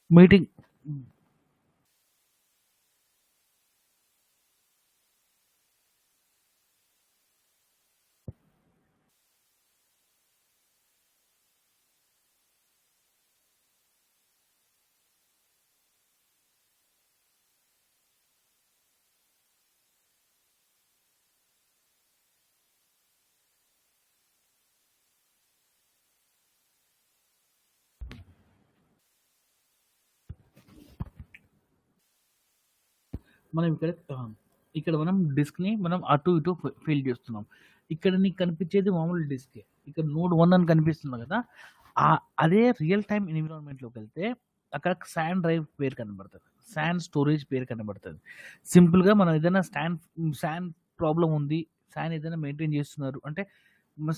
మీటింగ్ మనం ఇక్కడ మనం డిస్క్‌ని మనం అటు ఇటు ఫీల్ చేస్తున్నాం. ఇక్కడ నీకు కనిపించేది మామూలు డిస్కే. ఇక్కడ నోడ్ 1 అని కనిపిస్తుంది కదా! అదే రియల్ టైమ్ ఎన్విరాన్మెంట్‌లోకెళ్తే అక్కడ శాన్ డ్రైవ్ పేరు కనబడతది. శాన్ స్టోరేజ్ పేరు కనబడతది. సింపుల్‌గా మనం ఏదైనా శాన్ ప్రాబ్లమ్ ఉంది. శాన్ ఏదైనా మెయింటైన్ చేస్తున్నారు అంటే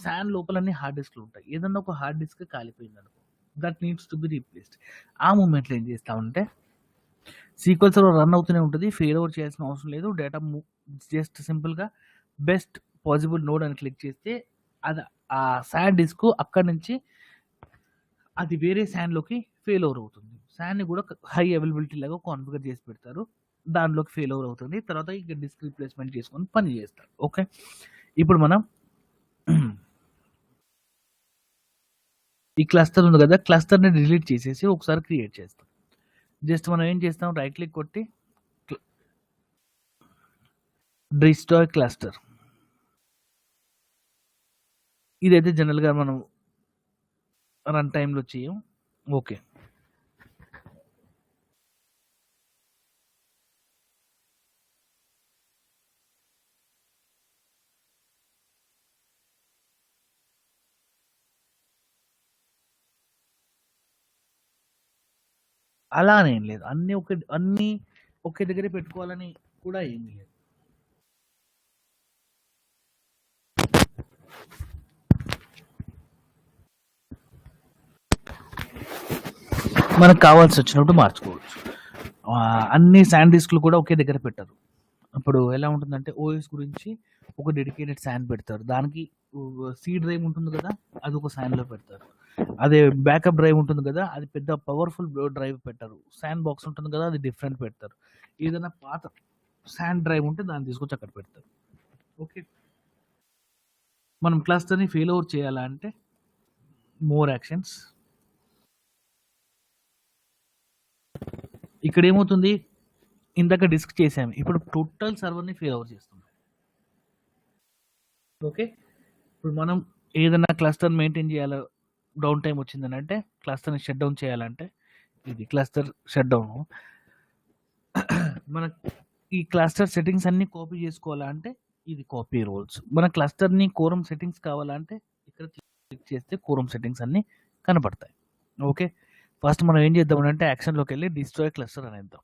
శాన్ లోపల అన్ని హార్డ్ డిస్క్‌లు ఉంటాయి. ఏదన్నా ఒక హార్డ్ డిస్క్ కాలిపోయిందనుకో, that needs to be replaced. ఆ మూమెంట్‌లో ఏం చేస్తామంటే సీక్వెల్ సర్వర్ రన్ అవుతూనే ఉంటది. ఫెయిల్ ఓవర్ చేయాల్సిన అవసరం లేదు. డేటా జస్ట్ సింపుల్‌గా బెస్ట్ పాసిబుల్ నోడ్ అని క్లిక్ చేస్తే అది ఆ శాన్ డిస్క్ అక్కడి నుంచి అది వేరే శాన్‌లోకి ఫెయిల్ ఓవర్ అవుతుంది. శాన్‌ని కూడా హై అవైలబిలిటీ లాగా కాన్ఫిగర్ చేసి పెడతారు. దానిలోకి ఫెయిల్ ఓవర్ అవుతుంది. తర్వాత ఇక డిస్క్ రీప్లేస్‌మెంట్ చేసుకొని పని చేస్తారు. ఓకే. ఇప్పుడు మనం ఈ క్లస్టర్ ఉంది కదా! క్లస్టర్‌ని డిలీట్ చేసేసి ఒకసారి క్రియేట్ చేస్తాం. జస్ట్ మనం ఏం చేస్తాం రైట్ క్లిక్ కొట్టి క్ల డిస్ట్రాయ్ క్లస్టర్. ఇదైతే జనరల్‌గా మనం రన్ టైమ్‌లో చేయం. ఓకే. అలా అని ఏం లేదు. అన్నీ ఒకే దగ్గరే పెట్టుకోవాలని కూడా ఏమీ లేదు. మనకు కావాల్సొచ్చినప్పుడు మార్చుకోవచ్చు. అన్ని శాన్ డిస్క్‌లు కూడా ఒకే దగ్గర పెట్టరు. ఇప్పుడు ఎలా ఉంటుందంటే ఓఎస్ గురించి ఒక డెడికేటెడ్ శాన్ పెడతారు. దానికి సి డ్రైవ్ ఉంటుంది కదా! అదొక శాన్‌లో పెడతారు. అదే బ్యాకప్ డ్రైవ్ ఉంటుంది కదా! అది పెద్ద పవర్‌ఫుల్ డ్రైవ్ పెట్టరు. శాన్ బాక్స్ ఉంటుంది కదా! అది డిఫరెంట్ పెడతారు. ఏదైనా పాత శాన్ డ్రైవ్ ఉంటే దాన్ని తీసుకొచ్చి అక్కడ పెడతారు. ఓకే. మనం క్లస్టర్‌ని ఫెయిల్ ఓవర్ చేయాలా అంటే మోర్ యాక్షన్స్. ఇక్కడేమవుతుంది ఇందాక డిస్క్ చేసాము. ఇప్పుడు టోటల్ సర్వర్‌ని ఫెయిల్ ఓవర్ చేస్తుంది. ఓకే. ఇప్పుడు మనం ఏదైనా క్లస్టర్ మెయింటైన్ చేయాలా, డౌన్ టైమ్ వచ్చిందనంటే క్లస్టర్‌ని షట్ డౌన్ చేయాలంటే ఇది క్లస్టర్ షట్ డౌను. మన ఈ క్లస్టర్ సెట్టింగ్స్ అన్నీ కాపీ చేసుకోవాలంటే ఇది కాపీ రోల్స్. మన క్లస్టర్‌ని కోరం సెట్టింగ్స్ కావాలంటే ఇక్కడ క్లిక్ చేస్తే కోరం సెట్టింగ్స్ అన్నీ కనపడతాయి. ఓకే. ఫస్ట్ మనం ఏం చేద్దామనంటే యాక్షన్‌లోకెళ్ళి డిస్ట్రాయ్ క్లస్టర్ అనేద్దాం.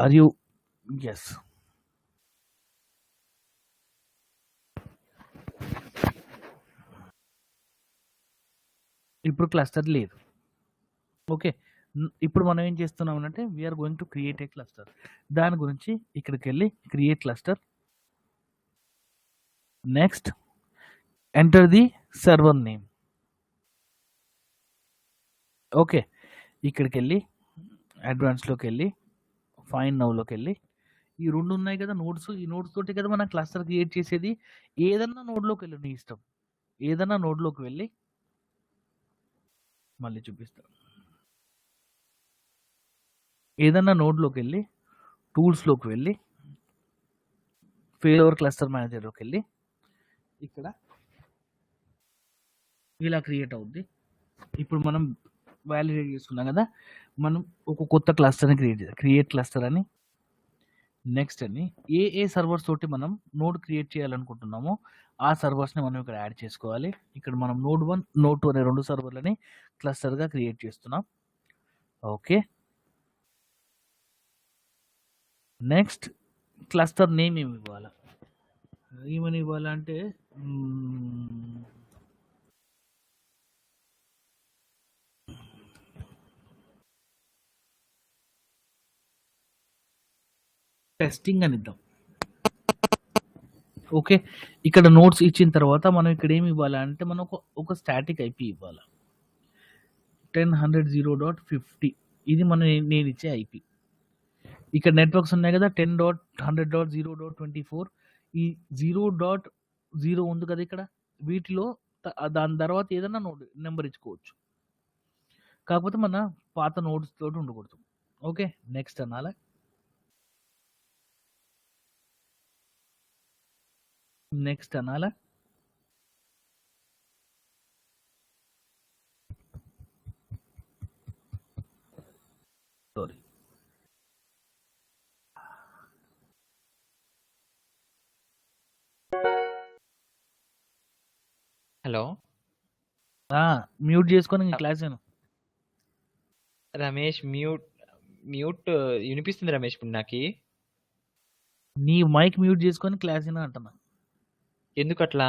Are you yes. ఇప్పుడు క్లస్టర్ లేదు. ఓకే. ఇప్పుడు మనం ఏం చేస్తున్నామనంటే we are going to create a cluster. దాని గురించి ఇక్కడికెళ్ళి create cluster. Next enter the server name. Okay. ఇక్కడికెళ్ళి అడ్వాన్స్‌లోకెళ్ళి ఫైండ్ నౌలోకెళ్ళి ఈ 2 ఉన్నాయి కదా నోడ్స్. ఈ నోడ్స్ తోటి కదా మనం క్లస్టర్ క్రియేట్ చేసేది. ఏదన్నా నోడ్‌లోకెళ్ళు నీ ఇష్టం. ఏదన్నా నోడ్‌లోకి వెళ్ళి మళ్ళీ చూపిస్తా. ఏదన్నా నోడ్‌లోకెళ్ళి టూల్స్‌లోకి వెళ్ళి ఫెయిల్ ఓవర్ క్లస్టర్ మేనేజర్‌లోకెళ్ళి ఇక్కడ ఇలా క్రియేట్ అవుద్ది. ఇప్పుడు మనం వాలిడేట్ చేసుకున్నాం కదా, మనం ఒక కొత్త క్లస్టర్ని క్రియేట్ క్లస్టర్ అని. నెక్స్ట్ అని ఏ సర్వర్స్ తోటి మనం నోడ్ క్రియేట్ చేయాలనుకుంటున్నామో ఆ సర్వర్స్ని మనం ఇక్కడ యాడ్ చేసుకోవాలి. ఇక్కడ మనం నోడ్ 1 నోడ్ 2 అనే 2 సర్వర్లని క్లస్టర్గా క్రియేట్ చేస్తున్నాం. ఓకే. నెక్స్ట్ క్లస్టర్ నేమ్ ఏమి ఇవ్వాలి, ఏమని ఇవ్వాలంటే టెస్టింగ్ అని ఇద్దాం. ఓకే. ఇక్కడ నోట్స్ ఇచ్చిన తర్వాత మనం ఇక్కడ ఏమి ఇవ్వాలంటే మనం ఒక స్టాటిక్ ఐపీ ఇవ్వాలి. 10.100.50 ఇది నేను ఇచ్చే ఐపీ. ఇక్కడ నెట్వర్క్స్ ఉన్నాయి కదా 10.100.0.24 ఈ 0.0 ఉంది కదా ఇక్కడ, వీటిలో దాని తర్వాత ఏదైనా నోడ్ నెంబర్ ఇచ్చుకోవచ్చు. కాకపోతే మన పాత నోడ్స్ తోటి ఉండకూడదు. ఓకే. నెక్స్ట్ అనాలా. నెక్స్ట్ అనాలా. సారీ. హలో. మ్యూట్ చేసుకొని క్లాస్ విను. రమేష్ మ్యూట్ వినిపిస్తుంది రమేష్ ఇప్పుడు నాకి. నీ మైక్ మ్యూట్ చేసుకొని క్లాస్ విను అంటున్నా. ఎందుకు అట్లా?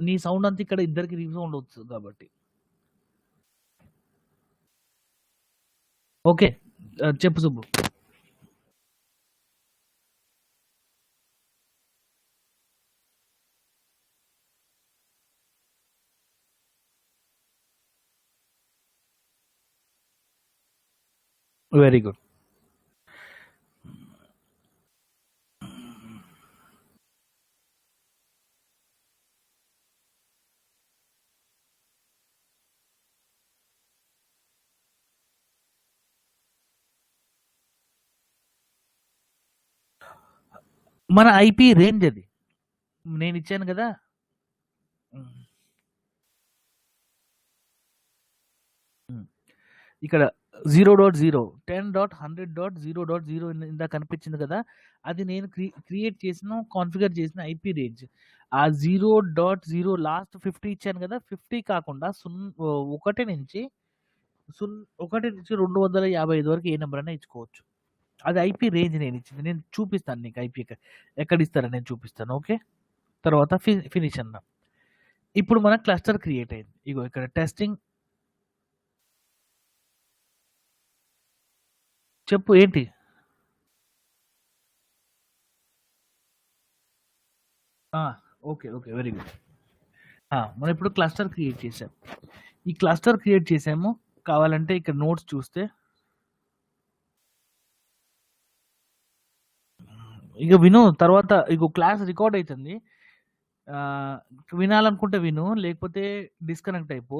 నీ సౌండ్ అంతా ఇక్కడ ఇద్దరికి రీసౌండ్ వస్తుంది కాబట్టి. ఓకే. చెప్పు సుబ్బు. Very good. మన ఐపీ రేంజ్ అది నేను ఇచ్చాను కదా. ఇక్కడ 0.0 10.100.0.0 ఇందాక కనిపించింది కదా, అది నేను క్రియేట్ చేసిన కాన్ఫిగర్ చేసిన ఐపీ రేంజ్. ఆ 0.0 లాస్ట్ 50 ఇచ్చాను కదా, 50 కాకుండా 1 నుంచి 255 వరకు ఏ నెంబర్ అయినా ఇచ్చుకోవచ్చు. అది ఐపీ రేంజ్ నేను ఇచ్చింది. నేను చూపిస్తాను నీకు ఐపీ ఎక్కడ ఇస్తారని నేను చూపిస్తాను. ఓకే. తర్వాత ఫినిష్ అన్నా. ఇప్పుడు మన క్లస్టర్ క్రియేట్ అయింది. ఇగో ఇక్కడ టెస్టింగ్ చెప్పు ఏంటి. Okay okay very good. మనం ఇప్పుడు క్లస్టర్ క్రియేట్ చేసాం. ఈ క్లస్టర్ క్రియేట్ చేసాము. కావాలంటే ఇక్కడ నోట్స్ చూస్తే ఇక విను. తర్వాత ఇక క్లాస్ రికార్డ్ అవుతుంది. వినాలనుకుంటే విను, లేకపోతే డిస్కనెక్ట్ అయిపో.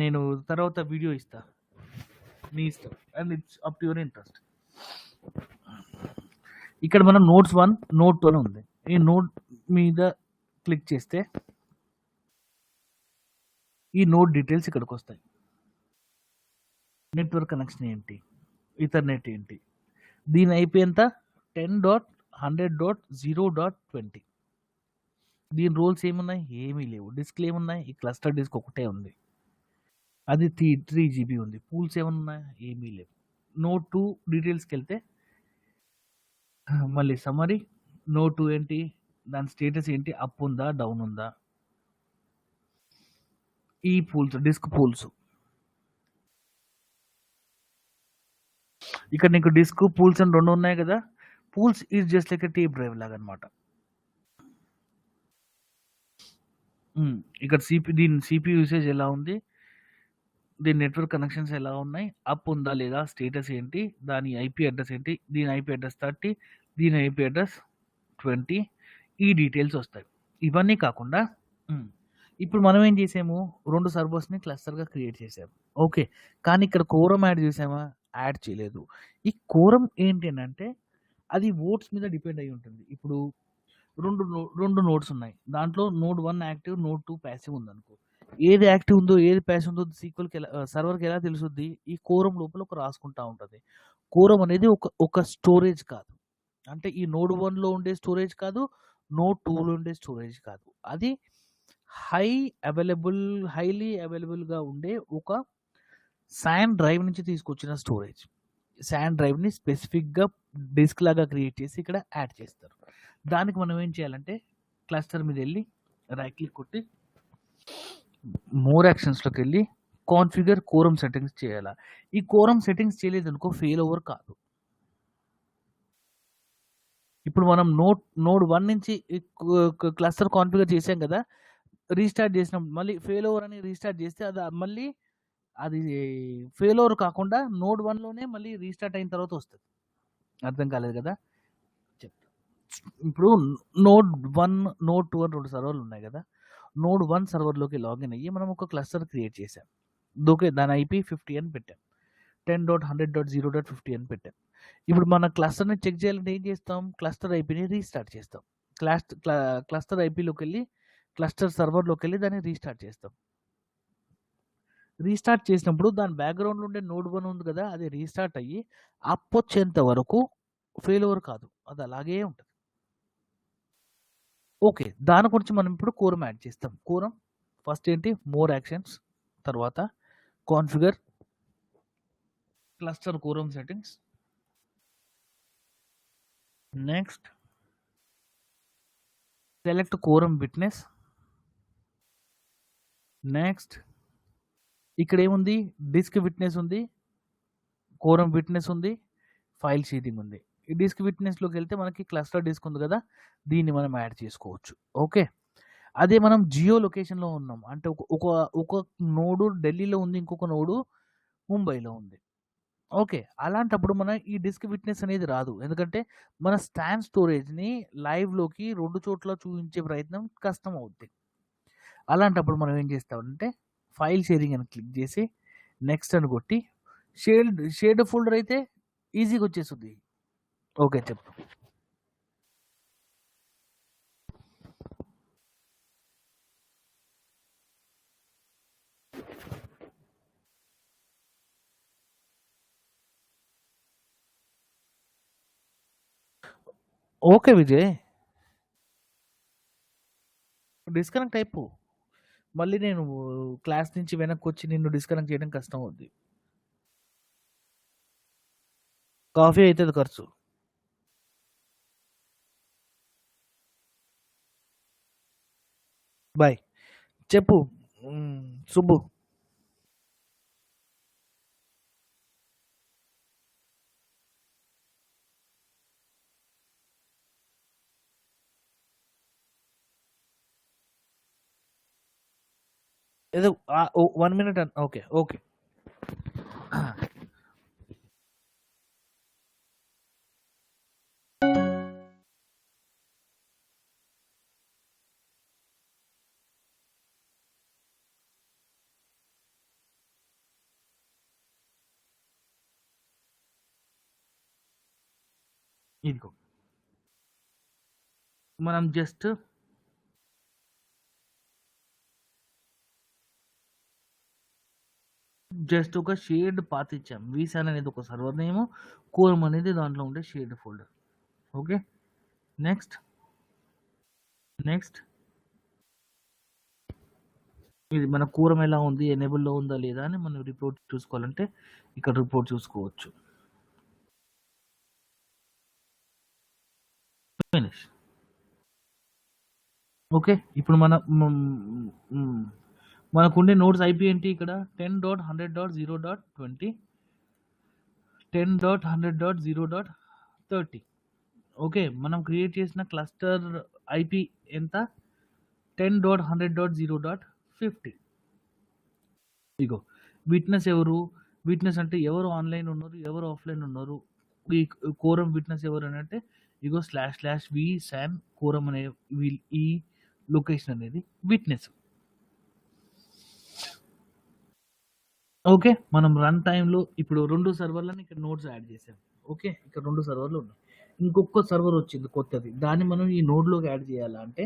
నేను తర్వాత వీడియో ఇస్తా. నీ ఇష్టం, and it's up to your interest. ఇక్కడ మనం నోట్స్ 1, నోట్ 2 అని ఉంది. ఈ నోట్ మీద క్లిక్ చేస్తే ఈ నోట్ డీటెయిల్స్ ఇక్కడికి వస్తాయి. నెట్వర్క్ కనెక్షన్ ఏంటి, ఈథర్నెట్ ఏంటి, దీని ఐపీ ఎంత 10.100.0.20. దీని రూల్స్ ఏమున్నాయి, ఏమీ లేవు. డిస్క్లు ఏమున్నాయి, ఈ క్లస్టర్ డిస్క్ ఒకటే ఉంది, అది 3 GB ఉంది. పూల్స్ ఏమన్నా ఉన్నాయా, ఏమీ లేవు. నోట్ 2 డీటెయిల్స్కి వెళ్తే మళ్ళీ సమ్మరీ, నోట్ 2 ఏంటి, దాని స్టేటస్ ఏంటి, అప్ ఉందా డౌన్ ఉందా, ఈ పూల్స్ డిస్క్ పూల్స్. ఇక్కడ నీకు డిస్క్ పూల్స్ అని 2 ఉన్నాయి కదా. Pools is just like tape drive లాగా అనమాట. ఇక్కడ దీని సిపి యూసేజ్ ఎలా ఉంది, దీని నెట్వర్క్ కనెక్షన్స్ ఎలా ఉన్నాయి, అప్ ఉందా లేదా, స్టేటస్ ఏంటి, దాని ఐపీ అడ్రస్ ఏంటి, దీని ఐపీ అడ్రస్ 30, దీని ఐపీ అడ్రస్ 20, ఈ డీటెయిల్స్ వస్తాయి. ఇవన్నీ కాకుండా ఇప్పుడు మనం ఏం చేసాము, 2 సర్వర్స్ని క్లస్టర్గా క్రియేట్ చేసాము. ఓకే, కానీ ఇక్కడ కోరం యాడ్ చేసామా, యాడ్ చేయలేదు. ఈ కోరం ఏంటి అంటే అది ఓట్స్ మీద డిపెండ్ అయి ఉంటుంది. ఇప్పుడు రెండు నోడ్స్ ఉన్నాయి, దాంట్లో నోడ్ 1 యాక్టివ్, నోడ్ 2 ప్యాసివ్ ఉందనుకో. ఏది యాక్టివ్ ఉందో ఏది ప్యాసివ్ ఉందో సీక్వెల్కి సర్వర్కి ఎలా తెలుసుద్ది, ఈ కోరం లోపల ఒక రాసుకుంటా ఉంటుంది. కోరం అనేది ఒక స్టోరేజ్ కాదు, అంటే ఈ నోడ్ 1లో ఉండే స్టోరేజ్ కాదు, నోడ్ 2లో ఉండే స్టోరేజ్ కాదు. అది హైలీ అవైలబుల్గా ఉండే ఒక శాన్ డ్రైవ్ నుంచి తీసుకొచ్చిన స్టోరేజ్. శాన్ డ్రైవ్ని స్పెసిఫిక్గా డిస్క్ లాగా క్రియేట్ చేసి ఇక్కడ యాడ్ చేస్తారు. దానికి మనం ఏం చేయాలంటే క్లస్టర్ మీద వెళ్ళి రైట్ క్లిక్ కొట్టి మోర్ యాక్షన్స్లోకి వెళ్ళి కాన్ఫిగర్ కోరం సెట్టింగ్స్ చేయాలా. ఈ కోరం సెట్టింగ్స్ చేయలేదు అనుకో ఫెయిల్ ఓవర్ కాదు. ఇప్పుడు మనం నోడ్ 1 నుంచి క్లస్టర్ కాన్ఫిగర్ చేసాం కదా, రీస్టార్ట్ చేసినప్పుడు మళ్ళీ ఫెయిల్ ఓవర్ అని రీస్టార్ట్ చేస్తే అది ఫెయిల్ ఓవర్ కాకుండా నోడ్ 1లోనే మళ్ళీ రీస్టార్ట్ అయిన తర్వాత వస్తుంది. అర్థం కాలేదు కదా, చెప్తా. ఇప్పుడు నోడ్ 1, నోడ్ 2 అని 2 సర్వర్లు ఉన్నాయి కదా. నోడ్ 1 సర్వర్లోకి లాగిన్ అయ్యి మనం ఒక క్లస్టర్ క్రియేట్ చేసాం. ఓకే, దాని ఐపీ 50 అని పెట్టాం, 10.100.0.50 అని పెట్టాం. ఇప్పుడు మన క్లస్టర్ని చెక్ చేయాలంటే ఏం చేస్తాం, క్లస్టర్ ఐపీని రీస్టార్ట్ చేస్తాం. క్లస్టర్ ఐపీలోకి వెళ్ళి క్లస్టర్ సర్వర్లోకి వెళ్ళి దాన్ని రీస్టార్ట్ చేస్తాం. రీస్టార్ట్ చేసినప్పుడు దాని బ్యాక్గ్రౌండ్లో ఉండే నోడ్ 1 ఉంది కదా, అది రీస్టార్ట్ అయ్యి అప్ వచ్చేంత వరకు ఫెయిల్ ఓవర్ కాదు, అది అలాగే ఉంటుంది. ఓకే, దాని గురించి మనం ఇప్పుడు కోరం యాడ్ చేస్తాం. కోరం ఫస్ట్ ఏంటి, మోర్ యాక్షన్స్, తర్వాత configure cluster quorum settings, next select quorum witness, next ఇక్కడ ఏముంది, డిస్క్ విట్నెస్ ఉంది, కోరం విట్నెస్ ఉంది, ఫైల్ షేరింగ్ ఉంది. ఈ డిస్క్ విట్నెస్లోకి వెళ్తే మనకి క్లస్టర్ డిస్క్ ఉంది కదా, దీన్ని మనం యాడ్ చేసుకోవచ్చు. ఓకే, అదే మనం జియో లొకేషన్లో ఉన్నాం అంటే ఒక నోడు ఢిల్లీలో ఉంది, ఇంకొక నోడు ముంబైలో ఉంది. ఓకే, అలాంటప్పుడు మన ఈ డిస్క్ విట్నెస్ అనేది రాదు, ఎందుకంటే మన స్టాండ్ స్టోరేజ్ని లైవ్లోకి 2 చోట్ల చూపించే ప్రయత్నం కష్టం అవుద్ది. అలాంటప్పుడు మనం ఏం చేస్తామంటే ఫైల్ షేరింగ్ అని క్లిక్ చేసి నెక్స్ట్ అని కొట్టి షేర్డ్ ఫోల్డర్ అయితే ఈజీగా వచ్చేస్తుంది. ఓకే, చెప్పు. ఓకే విజయ్, డిస్కనెక్ట్ అయిపో. మళ్ళీ నేను క్లాస్ నుంచి వెనక్కి వచ్చి నిన్ను డిస్కనెక్ట్ చేయడం కష్టం అవుద్ది. కాఫీ అవుతుంది ఖర్చు. బాయ్, చెప్పు సుబ్బు. ఏదో 1 minute. Okay okay. ఇదిగో మనం జస్ట్ ఒక షేర్డ్ పాత్ ఇచ్చాం. వీసాన్ అనేది ఒక సర్వర్ నేమ్, కోరం అనేది దాంట్లో ఉండే shared folder. Okay, next next ఇది మన కోరం ఎలా ఉంది, ఎనేబుల్లో ఉందా లేదా అని మనం రిపోర్ట్ చూసుకోవాలంటే ఇక్కడ రిపోర్ట్ చూసుకోవచ్చు. ఫినిష్. ఓకే, ఇప్పుడు మనకుండే నోడ్స్ ఐపీ ఏంటి ఇక్కడ 10.100.0.20 10.100.0.30. ఓకే, మనం క్రియేట్ చేసిన క్లస్టర్ ఐపీ ఎంత 10.100.0.50. ఇగో విట్నెస్ ఎవరు, విట్నెస్ అంటే ఎవరు ఆన్లైన్ ఉన్నారు, ఎవరు ఆఫ్లైన్ ఉన్నారు. ఈ కోరం విట్నెస్ ఎవరు అని అంటే ఇగో // వి శాన్ కోరం అనే ఈ లొకేషన్ అనేది విట్నెస్. ఓకే, మనం రన్ టైంలో ఇప్పుడు 2 సర్వర్లని ఇక్కడ నోడ్స్ యాడ్ చేసాం. ఓకే, ఇక్కడ 2 సర్వర్లు ఉన్నాయి. ఇంకొక సర్వర్ వచ్చింది కొత్తది, దాన్ని మనం ఈ నోడ్లోకి యాడ్ చేయాలా అంటే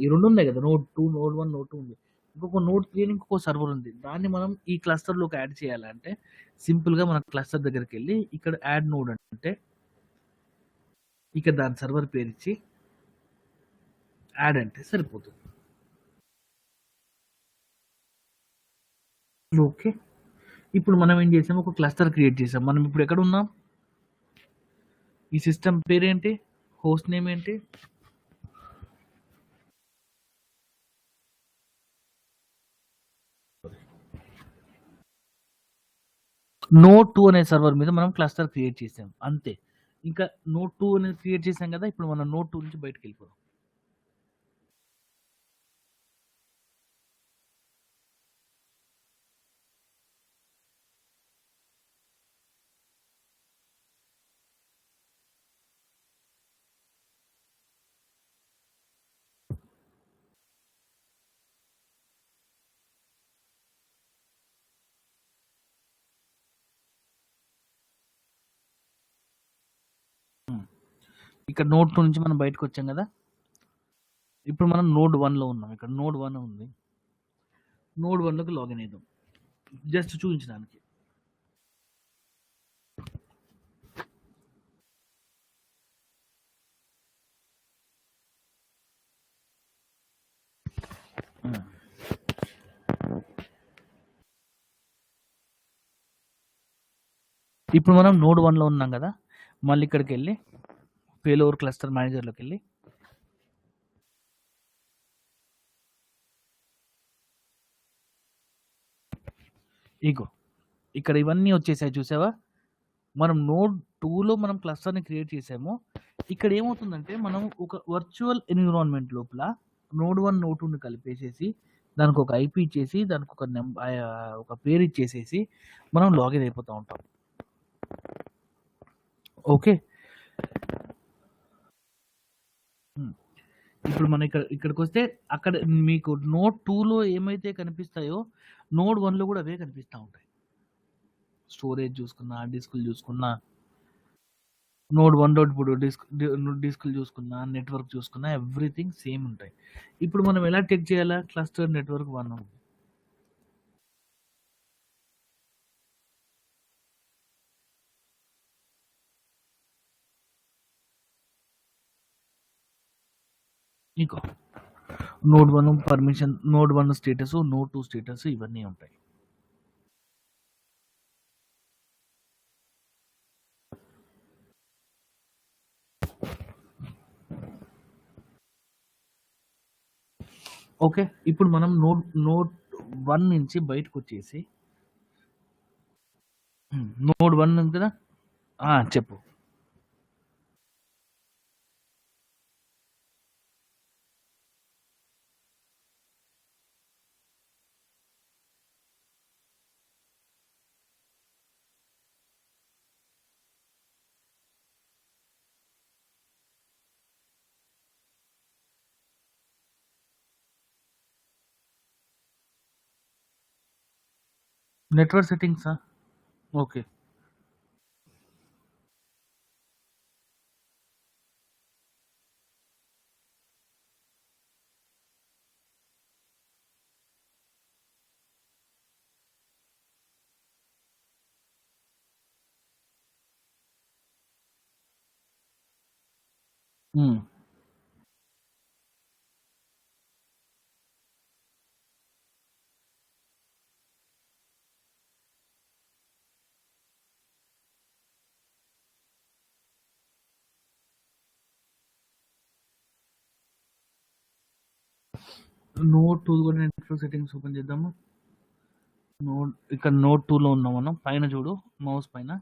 ఈ 2 ఉన్నాయి కదా, నోడ్ 2, నోడ్ 1, నోడ్ 2 ఉంది. ఇంకొక నోడ్ 3 అని ఇంకొక సర్వర్ ఉంది. దాన్ని మనం ఈ క్లస్టర్లోకి యాడ్ చేయాలంటే సింపుల్గా మన క్లస్టర్ దగ్గరికి వెళ్ళి ఇక్కడ యాడ్ నోడ్ అంటే ఇక్కడ దాని సర్వర్ పేరు ఇచ్చి యాడ్ అంటే సరిపోతుంది. ఓకే, ఇప్పుడు మనం ఏం చేసాం, ఒక క్లస్టర్ క్రియేట్ చేసాం. మనం ఇప్పుడు ఎక్కడ ఉన్నాం, ఈ సిస్టమ్ పేరేంటి, హోస్ట్ నేమ్ ఏంటి, నోడ్ 2 అనే సర్వర్ మీద మనం క్లస్టర్ క్రియేట్ చేసాం అంతే. ఇంకా నోడ్ 2 అనేది క్రియేట్ చేసాం కదా, ఇప్పుడు మనం నోడ్ 2 నుంచి బయటకు వెళ్ళిపోదాం. ఇక్కడ నోడ్ 2 నుంచి మనం బయటకు వచ్చాం కదా, ఇప్పుడు మనం నోడ్ 1లో ఉన్నాం. ఇక్కడ నోడ్ 1 ఉంది, నోడ్ 1లోకి లాగిన్ అయిదాం జస్ట్ చూపించడానికి. ఇప్పుడు మనం నోడ్ 1లో ఉన్నాం కదా, మళ్ళీ ఇక్కడికి వెళ్ళి ఫెయిల్ఓవర్ క్లస్టర్ మేనేజర్లోకి వెళ్ళి ఇగో ఇక్కడ ఇవన్నీ వచ్చేసాయి చూసావా. మనం నోడ్ 2లో మనం క్లస్టర్ని క్రియేట్ చేసాము. ఇక్కడ ఏమవుతుందంటే మనం ఒక వర్చువల్ ఎన్విరాన్మెంట్ లోపల నోడ్ 1 నోడ్ 2ని కలిపేసేసి దానికి ఒక ఐపీ ఇచ్చేసి దానికి ఒక పేరు ఇచ్చేసేసి మనం లాగిన్ అయిపోతూ ఉంటాం. ఓకే, ఇప్పుడు మనం ఇక్కడికి వస్తే అక్కడ మీకు నోడ్ 2లో ఏమైతే కనిపిస్తాయో నోడ్ 1లో కూడా అవే కనిపిస్తూ ఉంటాయి. స్టోరేజ్ చూసుకున్నా, డిస్కులు చూసుకున్నా, నోడ్ 1 ఇప్పుడు డిస్కులు చూసుకున్నా, నెట్వర్క్ చూసుకున్నా ఎవ్రీథింగ్ సేమ్ ఉంటాయి. ఇప్పుడు మనం ఎలా చెక్ చేయాలా, క్లస్టర్ నెట్వర్క్ 1 ఇంకో node 1 permission, node 1 status, node 2 status ఇవన్నీ ఉంటాయి. ఓకే, ఇప్పుడు మనం నోడ్ 1 నుంచి బయటకు వచ్చేసి నోడ్ 1 ఉంది కదా, చెప్పు. నెట్వర్క్ సెట్టింగ్సా? ఓకే, హ్మ్. నోట్ 2 కూడా నెట్వర్క్ సెట్టింగ్స్ ఓపెన్ చేద్దాము. ఇక్కడ నోట్ 2లో ఉన్నాం మనం. పైన చూడు, మౌస్ పైన.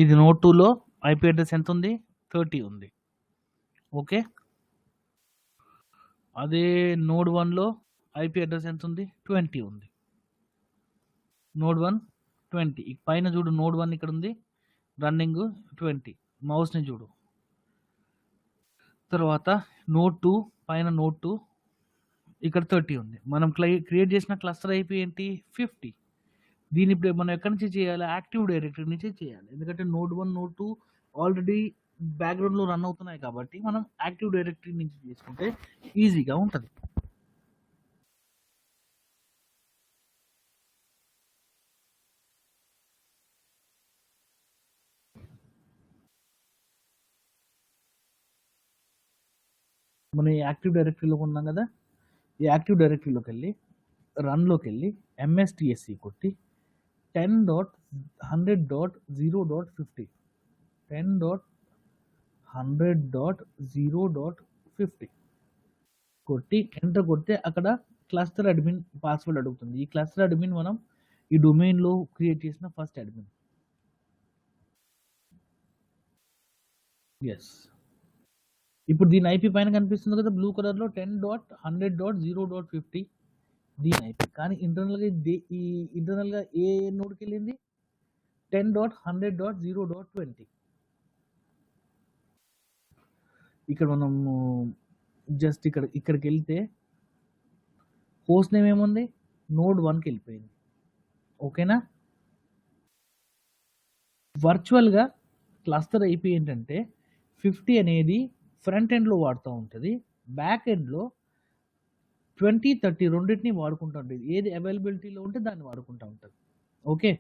ఇది నోట్ 2లో ఐపీ అడ్రస్ ఎంత ఉంది? 30 ఉంది. ఓకే. అదే నోడ్ 1లో ఐపీ అడ్రస్ ఎంత ఉంది? 20 ఉంది. నోడ్ 1 20. పైన చూడు, నోడ్ 1 ఇక్కడ ఉంది, రన్నింగ్ 20. మౌస్ని చూడు. తర్వాత నోడ్ 2 పైన, నోడ్ 2 ఇక్కడ 30 ఉంది. మనం క్రియేట్ చేసిన క్లస్టర్ ఐపీ ఏంటి? 50. దీని ఇప్పుడు మనం ఎక్కడి నుంచి చేయాలి? యాక్టివ్ డైరెక్టరీ నుంచి చేయాలి. ఎందుకంటే నోడ్ 1, నోడ్ 2 ఆల్రెడీ బ్యాక్గ్రౌండ్లో రన్ అవుతున్నాయి కాబట్టి మనం యాక్టివ్ డైరెక్టరీ నుంచి చేసుకుంటే ఈజీగా ఉంటుంది. మనం ఈ యాక్టివ్ డైరెక్టరీలో ఉన్నాం కదా, ఈ యాక్టివ్ డైరెక్టరీలోకి వెళ్ళి రన్లోకి వెళ్ళి ఎంఎస్టిఎస్సి కొట్టి 10.100.0.50 10.100.0.50 కొట్టి ఎంటర్ కొడితే అక్కడ క్లస్టర్ అడ్మిన్ పాస్వర్డ్ అడుగుతుంది. ఈ క్లస్టర్ అడ్మిన్ మనం ఈ డొమైన్లో క్రియేట్ చేసిన ఫస్ట్ అడ్మిన్. ఎస్. ఇప్పుడు దీని ఐపీ పైన కనిపిస్తుంది కదా బ్లూ కలర్లో, 10.100.0.50 దీని ఐపీ. కానీ ఇంటర్నల్గా ఏ నోడ్కి వెళ్ళింది? 10.100.0.20. ఇక్కడ మనము జస్ట్ ఇక్కడికి వెళ్తే హోస్ట్ నేమ్ ఏముంది? నోడ్ 1కి వెళ్ళిపోయింది. ఓకేనా? వర్చువల్గా క్లస్టర్ ఐపీ ఏంటంటే 50 అనేది ఫ్రంట్ ఎండ్లో వాడుతూ ఉంటుంది, బ్యాక్ ఎండ్లో 20, 30 రెండింటిని వాడుకుంటూ ఉంటుంది. ఏది అవైలబిలిటీలో ఉంటే దాన్ని వాడుకుంటూ ఉంటుంది. ఓకే.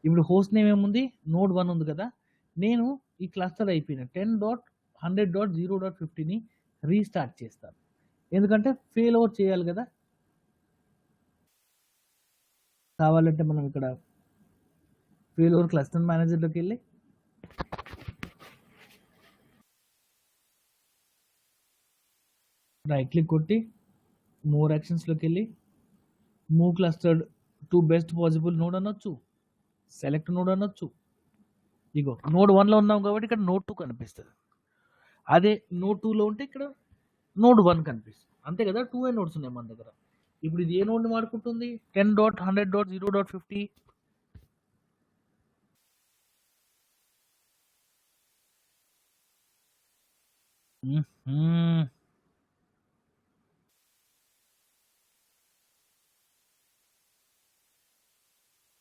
ఇప్పుడు హోస్ట్ నేమ్ ఏముంది? నోడ్ 1 ఉంది కదా. నేను ఈ క్లస్టర్ ఐపీని 10.100.0.50ని రీస్టార్ట్ చేస్తాను. ఎందుకంటే ఫెయిల్ ఓవర్ చేయాలి కదా. కావాలంటే మనం ఇక్కడ ఫెయిల్ ఓవర్ క్లస్టర్ మేనేజర్లోకి వెళ్ళి రైట్ క్లిక్ కొట్టి మోర్ యాక్షన్స్లోకి వెళ్ళి move clustered to best possible node అనొచ్చు, సెలెక్ట్ నోడ్ అనొచ్చు. ఇగో నోడ్ 1లో ఉన్నాం కాబట్టి ఇక్కడ నోడ్ 2 కనిపిస్తుంది. అదే నోడ్ 2లో ఉంటే ఇక్కడ నోడ్ 1 కనిపిస్తుంది. అంతే కదా, 2 నోడ్స్ ఉన్నాయి మన దగ్గర. ఇప్పుడు ఇది ఏ నోడ్ని వాడుకుంటుంది? 10.100.0.50.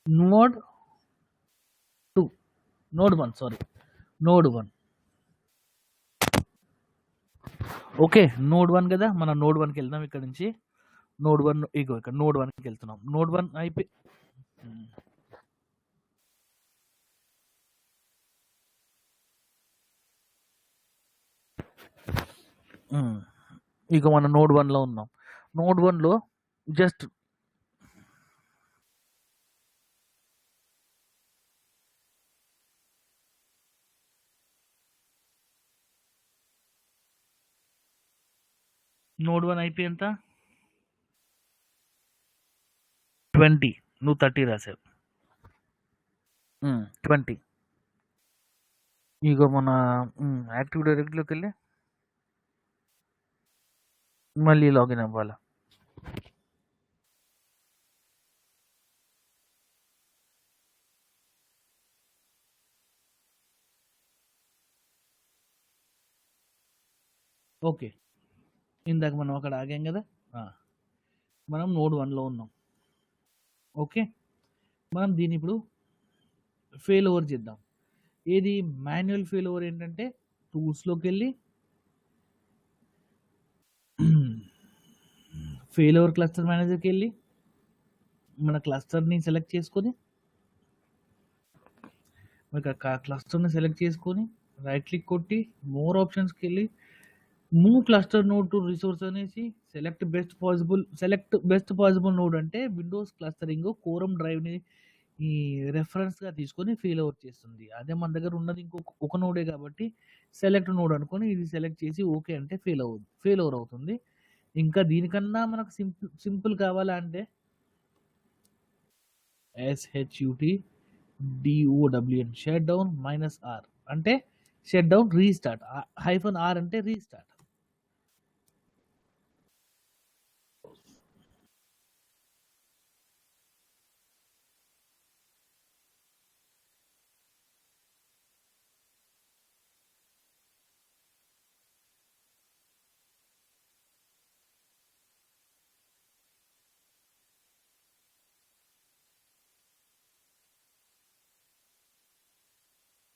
Node 2, node 1, sorry, node 1. Okay, node 1 కదా, మనం నోడ్ 1కి వెళ్దాం. ఇక్కడ నుంచి నోడ్ 1, ఇగో ఇక్కడ నోడ్ 1కి వెళ్తున్నాం. నోడ్ 1 అయిపోయి ఇక మనం నోడ్ 1లో ఉన్నాం. నోడ్ 1లో జస్ట్ నోడ్ 1 ఐపీ ఎంత? 20. నువ్వు 30 రాసావు. 20. ఇగో మన యాక్టివ్ డైరెక్టరీలోకి వెళ్ళి మళ్ళీ లాగిన్ అవ్వాలి. ఓకే. ఇందాక మనం అక్కడ ఆగాం గదా! ఆ! మనం నోడ్ 1లో ఉన్నాం. ఓకే. మనం దీన్నిప్పుడు ఫెయిల్ ఓవర్ చేద్దాం. ఏది మాన్యువల్ ఫెయిల్ ఓవర్ ఏంటంటే టూల్స్‌లోకెళ్ళి ఫెయిల్ ఓవర్ క్లస్టర్ మేనేజర్‌కెళ్ళి మన క్లస్టర్‌ని సెలెక్ట్ చేసుకొని క్లస్టర్‌ని సెలెక్ట్ చేసుకొని రైట్ క్లిక్ కొట్టి మోర్ ఆప్షన్స్‌కెళ్ళి move cluster node to resource అనేసి సెలెక్ట్ బెస్ట్ పాసిబుల్ నోడ్ అంటే విండోస్ క్లస్టరింగ్ కోరమ్ డ్రైవ్‌ని ఈ రెఫరెన్స్‌గా తీసుకొని ఫెయిల్ ఓవర్ చేస్తుంది. అదే మన దగ్గర ఉన్నది ఒక నోడే కాబట్టి సెలెక్ట్ నోడ్ అనుకోని ఇది సెలెక్ట్ చేసి ఓకే అంటే ఫెయిల్ ఓవర్ అవుతుంది. ఇంకా దీనికన్నా మనకు సింపుల్ కావాలా అంటే SHUTDOWN షట్ డౌన్ -R అంటే షట్ డౌన్ రీస్టార్ట్. -R అంటే రీస్టార్ట్.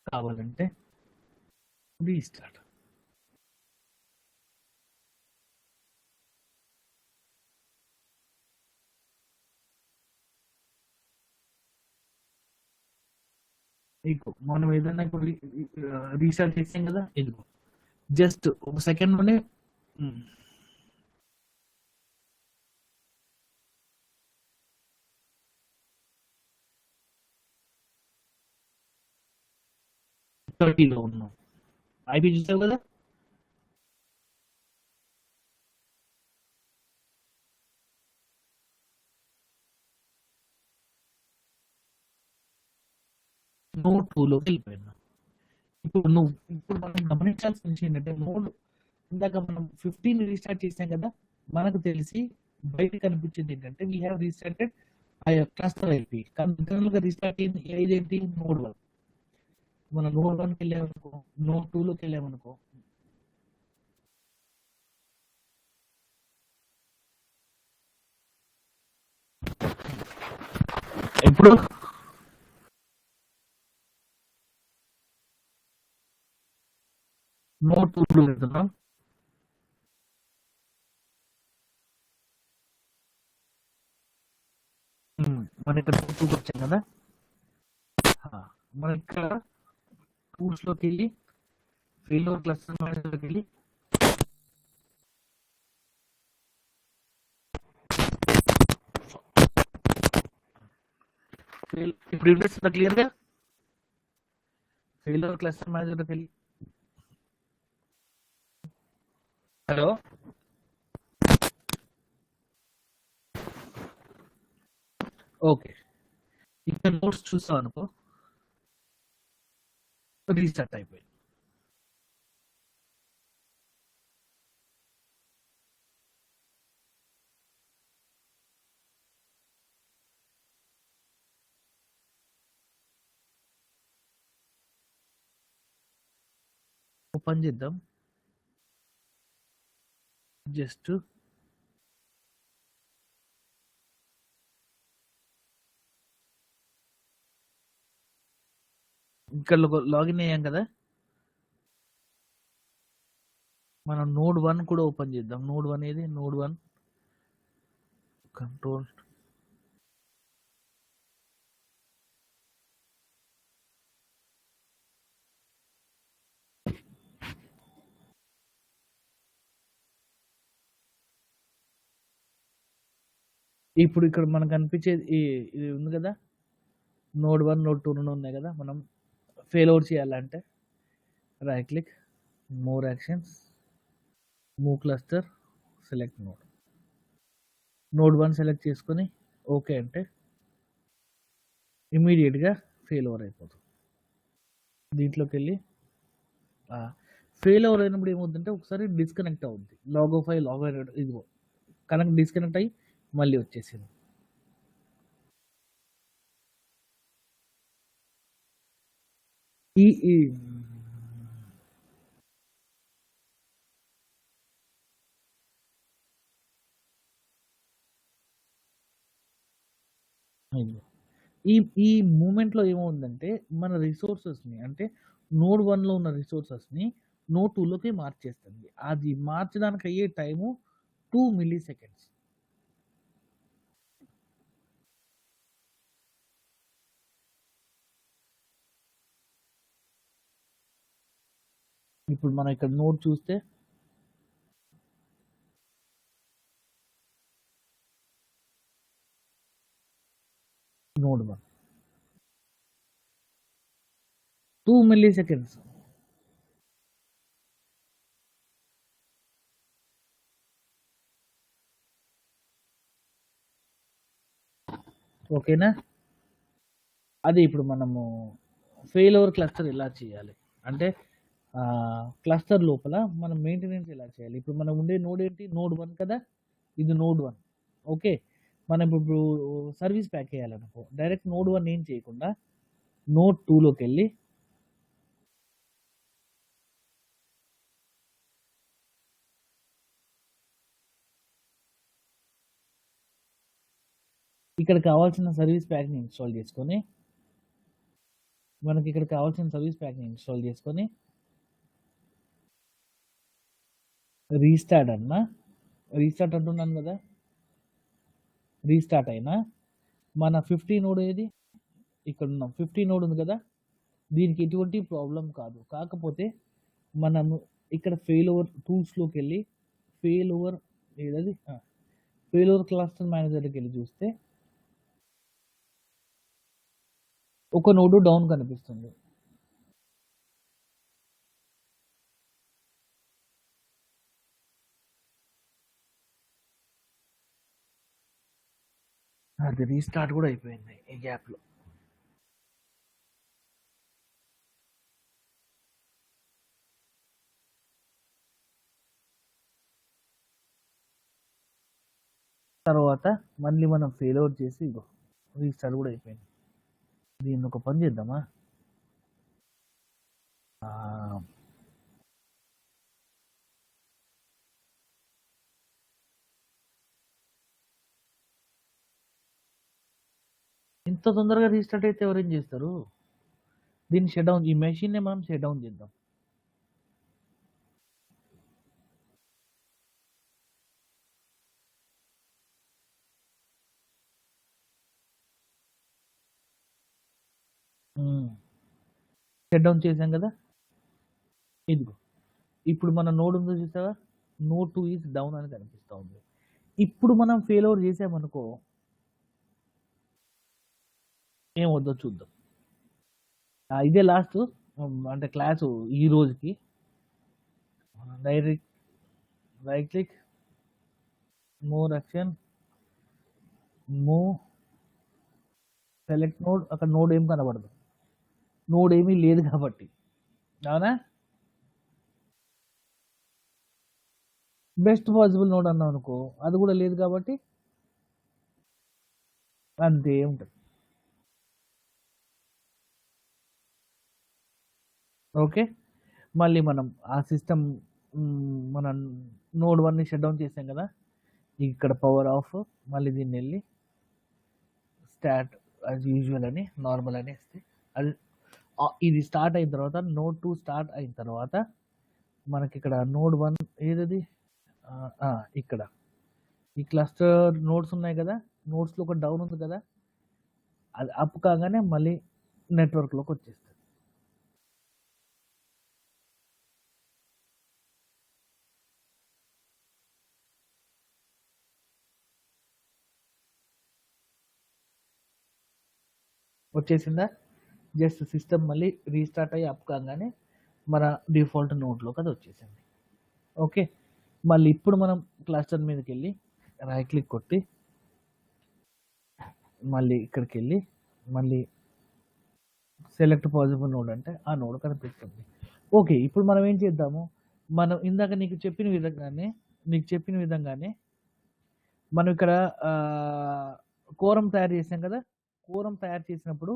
కావాలంటే రీస్టార్ట్. ఇగో మనం ఏదైనా ఇప్పుడు రీస్టార్ట్ చేసాం కదా, ఇదిగో జస్ట్ ఒక సెకండ్‌లోనే 30లో ఉన్నాం. ఐపీ చూసావు కదా? నోడ్ 2లోకి వెళ్ళిపోయినాం. ఇప్పుడు మనం గమనించాల్సిన విషయం ఏంటంటే ఇందాక మనం 15 రీస్టార్ట్ చేసాం కదా, మనకు తెలిసి బయట కనిపించింది ఏంటంటే we have restarted cluster IP. కానీ ఇంటర్నల్‌గా రీస్టార్ట్ అయింది ఏదేంటి నోడ్ 1. మనం నోడ్ 1కి వెళ్ళామనుకో, నోడ్ 2లోకి వెళ్ళామనుకో, ఇప్పుడు నోడ్ 2లో వెళ్తున్నాం. మనం ఇక్కడ నోడ్ 2కి వచ్చాం కదా, మనం ఇక్కడ టూల్స్‌లోకి వెళ్ళి ఫెయిల్యూర్ క్లస్టర్ మేనేజర్‌లోకి వెళ్ళి ఇప్పుడు వినిపిస్తుందా క్లియర్‌గా? ఫెయిల్యూర్ క్లస్టర్ మేనేజర్‌లోకి వెళ్ళి హలో, ఓకే. ఇక్కడ నోట్స్ చూసాం అనుకో, రీస్టార్ట్ అయిపోయింది. ఓపెన్ చేద్దాం. జస్ట్ ఇక్కడ లాగిన్ అయ్యాం కదా, మనం నోడ్ 1 కూడా ఓపెన్ చేద్దాం. నోడ్ 1 ఏది? నోడ్ 1 కంట్రోల్ ఇప్పుడు ఇక్కడ మనకు కనిపించేది ఇది ఉంది కదా, నోడ్ 1 నోడ్ 2 ఉన్నాయి కదా. మనం ఫెయిల్ అవుట్ చేయాలంటే right click, more actions, move cluster, select node 1 select చేసుకొని ఓకే అంటే ఇమీడియట్‌గా ఫెయిల్ ఓవర్ అయిపోతుంది. దీంట్లోకి వెళ్ళి ఫెయిల్ ఓవర్ అయినప్పుడు ఏమవుతుందంటే ఒకసారి డిస్కనెక్ట్ అవుద్ది. లాగ్ ఆఫ్ అయ్యి ఇదిగో డిస్కనెక్ట్ అయ్యి మళ్ళీ వచ్చేసింది. ఈ ఈ ఈ ఈ మూమెంట్‌లో ఏమవుతుందంటే, మన రిసోర్సెస్‌ని అంటే నోడ్ 1లో ఉన్న రిసోర్సెస్‌ని నోడ్ 2లోకి మార్చేస్తుంది. అది మార్చడానికి అయ్యే టైము 2 మిల్లీ సెకండ్స్. ఇప్పుడు మనం ఇక్కడ నోడ్ చూస్తే నోడ్ 1 2 మిల్లీ సెకండ్స్. ఓకేనా? అదే ఇప్పుడు మనము ఫెయిల్యూర్ క్లస్టర్ ఎలా చేయాలి? అంటే క్లస్టర్ లోపల మనం మెయింటెనెన్స్ ఎలా చేయాలి? ఇప్పుడు మనం ఉండే నోడ్ ఏంటి? నోడ్ 1 కదా! ఇది నోడ్ 1. ఓకే. మనం ఇప్పుడు సర్వీస్ ప్యాక్ చేయాలనుకో, డైరెక్ట్ నోడ్ 1 ఏం చేయకుండా నోడ్ 2లోకెళ్ళి ఇక్కడ కావాల్సిన సర్వీస్ ప్యాక్‌ని ఇన్‌స్టాల్ చేసుకొని, మనకి ఇక్కడ కావాల్సిన సర్వీస్ ప్యాక్‌ని ఇన్‌స్టాల్ చేసుకొని, రీస్టార్ట్ అంటున్నాను కదా! రీస్టార్ట్ అయినా మన 50 నోడ్ ఏది? ఇక్కడ ఉన్నాం. 50 నోడ్ ఉంది కదా! దీనికి ఎటువంటి ప్రాబ్లమ్ కాదు. కాకపోతే మనము ఇక్కడ ఫెయిల్యూర్ టూల్స్‌లోకెళ్ళి ఫెయిల్యూర్ ఏదది? ఫెయిల్యూర్ క్లస్టర్ మేనేజర్‌లోకెళ్ళి చూస్తే ఒక నోడ్ డౌన్ కనిపిస్తుంది. అది రీస్టార్ట్ కూడా అయిపోయింది ఈ గ్యాప్‌లో. తర్వాత మళ్ళీ మనం ఫెయిల్యూర్ చేసి ఇగో రీస్టార్ట్ కూడా అయిపోయింది. దీన్ని ఒక పని చేద్దామా? ఇంత తొందరగా రీస్టార్ట్ అయితే ఎవరేం చేస్తారు? దీన్ని షట్ డౌన్, ఈ మెషిన్‌ని మనం షట్ డౌన్ చేద్దాం. షట్ డౌన్ చేసాం కదా! ఇదిగో ఇప్పుడు మన నోడ్ ఉందో చూసావా? నోడ్ 2 ఈజ్ డౌన్ అని కనిపిస్తా ఉంది. ఇప్పుడు మనం ఫెయిల్యూర్ చేసామనుకో ఏమవుద్దో చూద్దాం. ఇదే లాస్ట్ అంటే క్లాసు ఈ రోజుకి. Direct right click, more action, move, select node. అక్కడ నోడ్ ఏం కనబడదు, నోడ్ ఏమీ లేదు కాబట్టి. అవునా? బెస్ట్ పాసిబుల్ నోడ్ అన్నాం అనుకో, అది కూడా లేదు కాబట్టి అంతే ఉంటుంది. ఓకే. మళ్ళీ మనం ఆ సిస్టమ్ మనం నోడ్ 1ని షట్ డౌన్ చేసాం కదా! ఇక్కడ పవర్ ఆఫ్, మళ్ళీ దీన్ని వెళ్ళి స్టార్ట్ యాజ్ యూజువల్ అని నార్మల్ అని ఇస్తే అది ఇది స్టార్ట్ అయిన తర్వాత నోడ్ 2 స్టార్ట్ అయిన తర్వాత మనకి ఇక్కడ నోడ్ 1 ఏదది? ఇక్కడ ఈ క్లస్టర్ నోడ్స్ ఉన్నాయి కదా! నోడ్స్‌లో ఒక డౌన్ ఉంది కదా! అది అప్ కాగానే మళ్ళీ నెట్వర్క్‌లోకి వచ్చేస్తుంది. వచ్చేసిందా? జస్ట్ సిస్టమ్ మళ్ళీ రీస్టార్ట్ అయ్యి అప్ కాగానే మన డిఫాల్ట్ నోడ్‌లోకి అది వచ్చేసింది. ఓకే. మళ్ళీ ఇప్పుడు మనం క్లస్టర్ మీదకెళ్ళి రైట్ క్లిక్ కొట్టి మళ్ళీ ఇక్కడికెళ్ళి మళ్ళీ సెలెక్ట్ పాసిబుల్ నోడ్ అంటే ఆ నోడ్ కనిపిస్తుంది. ఓకే. ఇప్పుడు మనం ఏం చేద్దాము? మనం ఇందాక నీకు చెప్పిన విధంగానే మనం ఇక్కడ కోరం తయారు చేసాం కదా! కోరం తయారు చేసినప్పుడు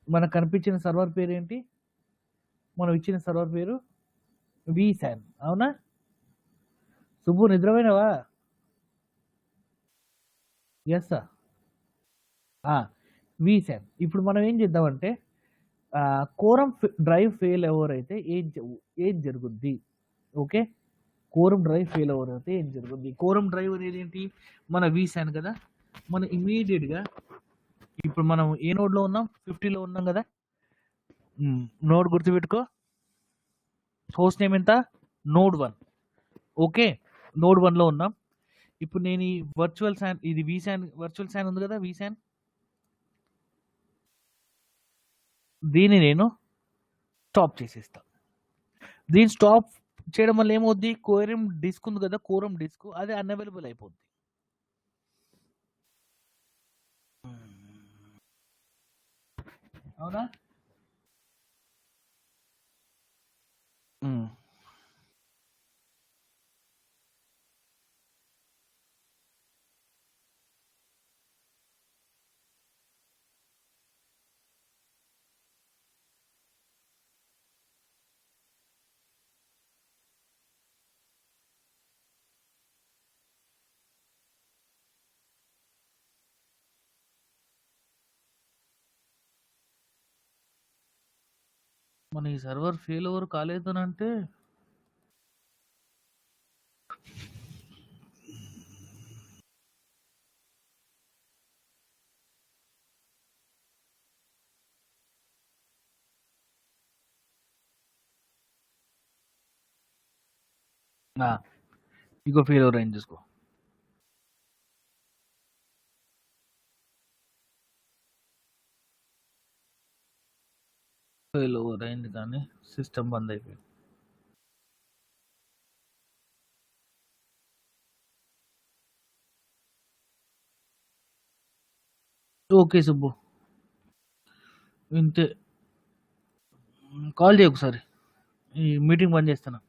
మనకు కనిపించిన సర్వర్ పేరేంటి? మనం ఇచ్చిన సర్వర్ పేరు వీసాన్. అవునా? సుబ్బు నిద్రపోయినావా? యెస్సా? వీసాన్. ఇప్పుడు మనం ఏం చేద్దామంటే కోరం డ్రైవ్ ఫెయిల్ ఎవరైతే ఏం జరుగుద్ది? ఓకే. కోరం డ్రైవ్ ఫెయిల్ ఎవరైతే ఏం జరుగుద్ది? కోరం డ్రైవ్ అనేది ఏంటి? మన వీసాన్ కదా! మనం ఇమ్మీడియట్‌గా ఇప్పుడు మనం ఏ నోడ్‌లో ఉన్నాం? 50లో ఉన్నాం కదా! నోడ్ గుర్తుపెట్టుకో. హోస్ట్ నేమ్ ఎంత? నోడ్ 1. ఓకే. నోడ్ 1లో ఉన్నాం. ఇప్పుడు నేను ఈ వర్చువల్ శాన్ ఇది వీసాన్ వర్చువల్ శాన్ ఉంది కదా! వీసాన్. దీన్ని నేను స్టాప్ చేసేస్తా. దీన్ని స్టాప్ చేయడం వల్ల ఏమవుద్ది? కోరం డిస్క్ ఉంది కదా! కోరం డిస్క్ అది అన్‌అవైలబుల్ అయిపోద్ది. అవునా? హ్మ్. మన ఈ సర్వర్ ఫెయిల్ ఓవర్ కాలేదనంటే ఆ! ఇగో ఫెయిల్ ఓవర్ అయింది చూసుకో. ఫెయిల్ ఓవర్ అయింది కానీ సిస్టమ్ బంద్ అయిపోయింది. ఓకే సుబ్బు. ఇంతే. కాల్ చేయి ఒకసారి. ఈ మీటింగ్ బంద్ చేస్తున్నా.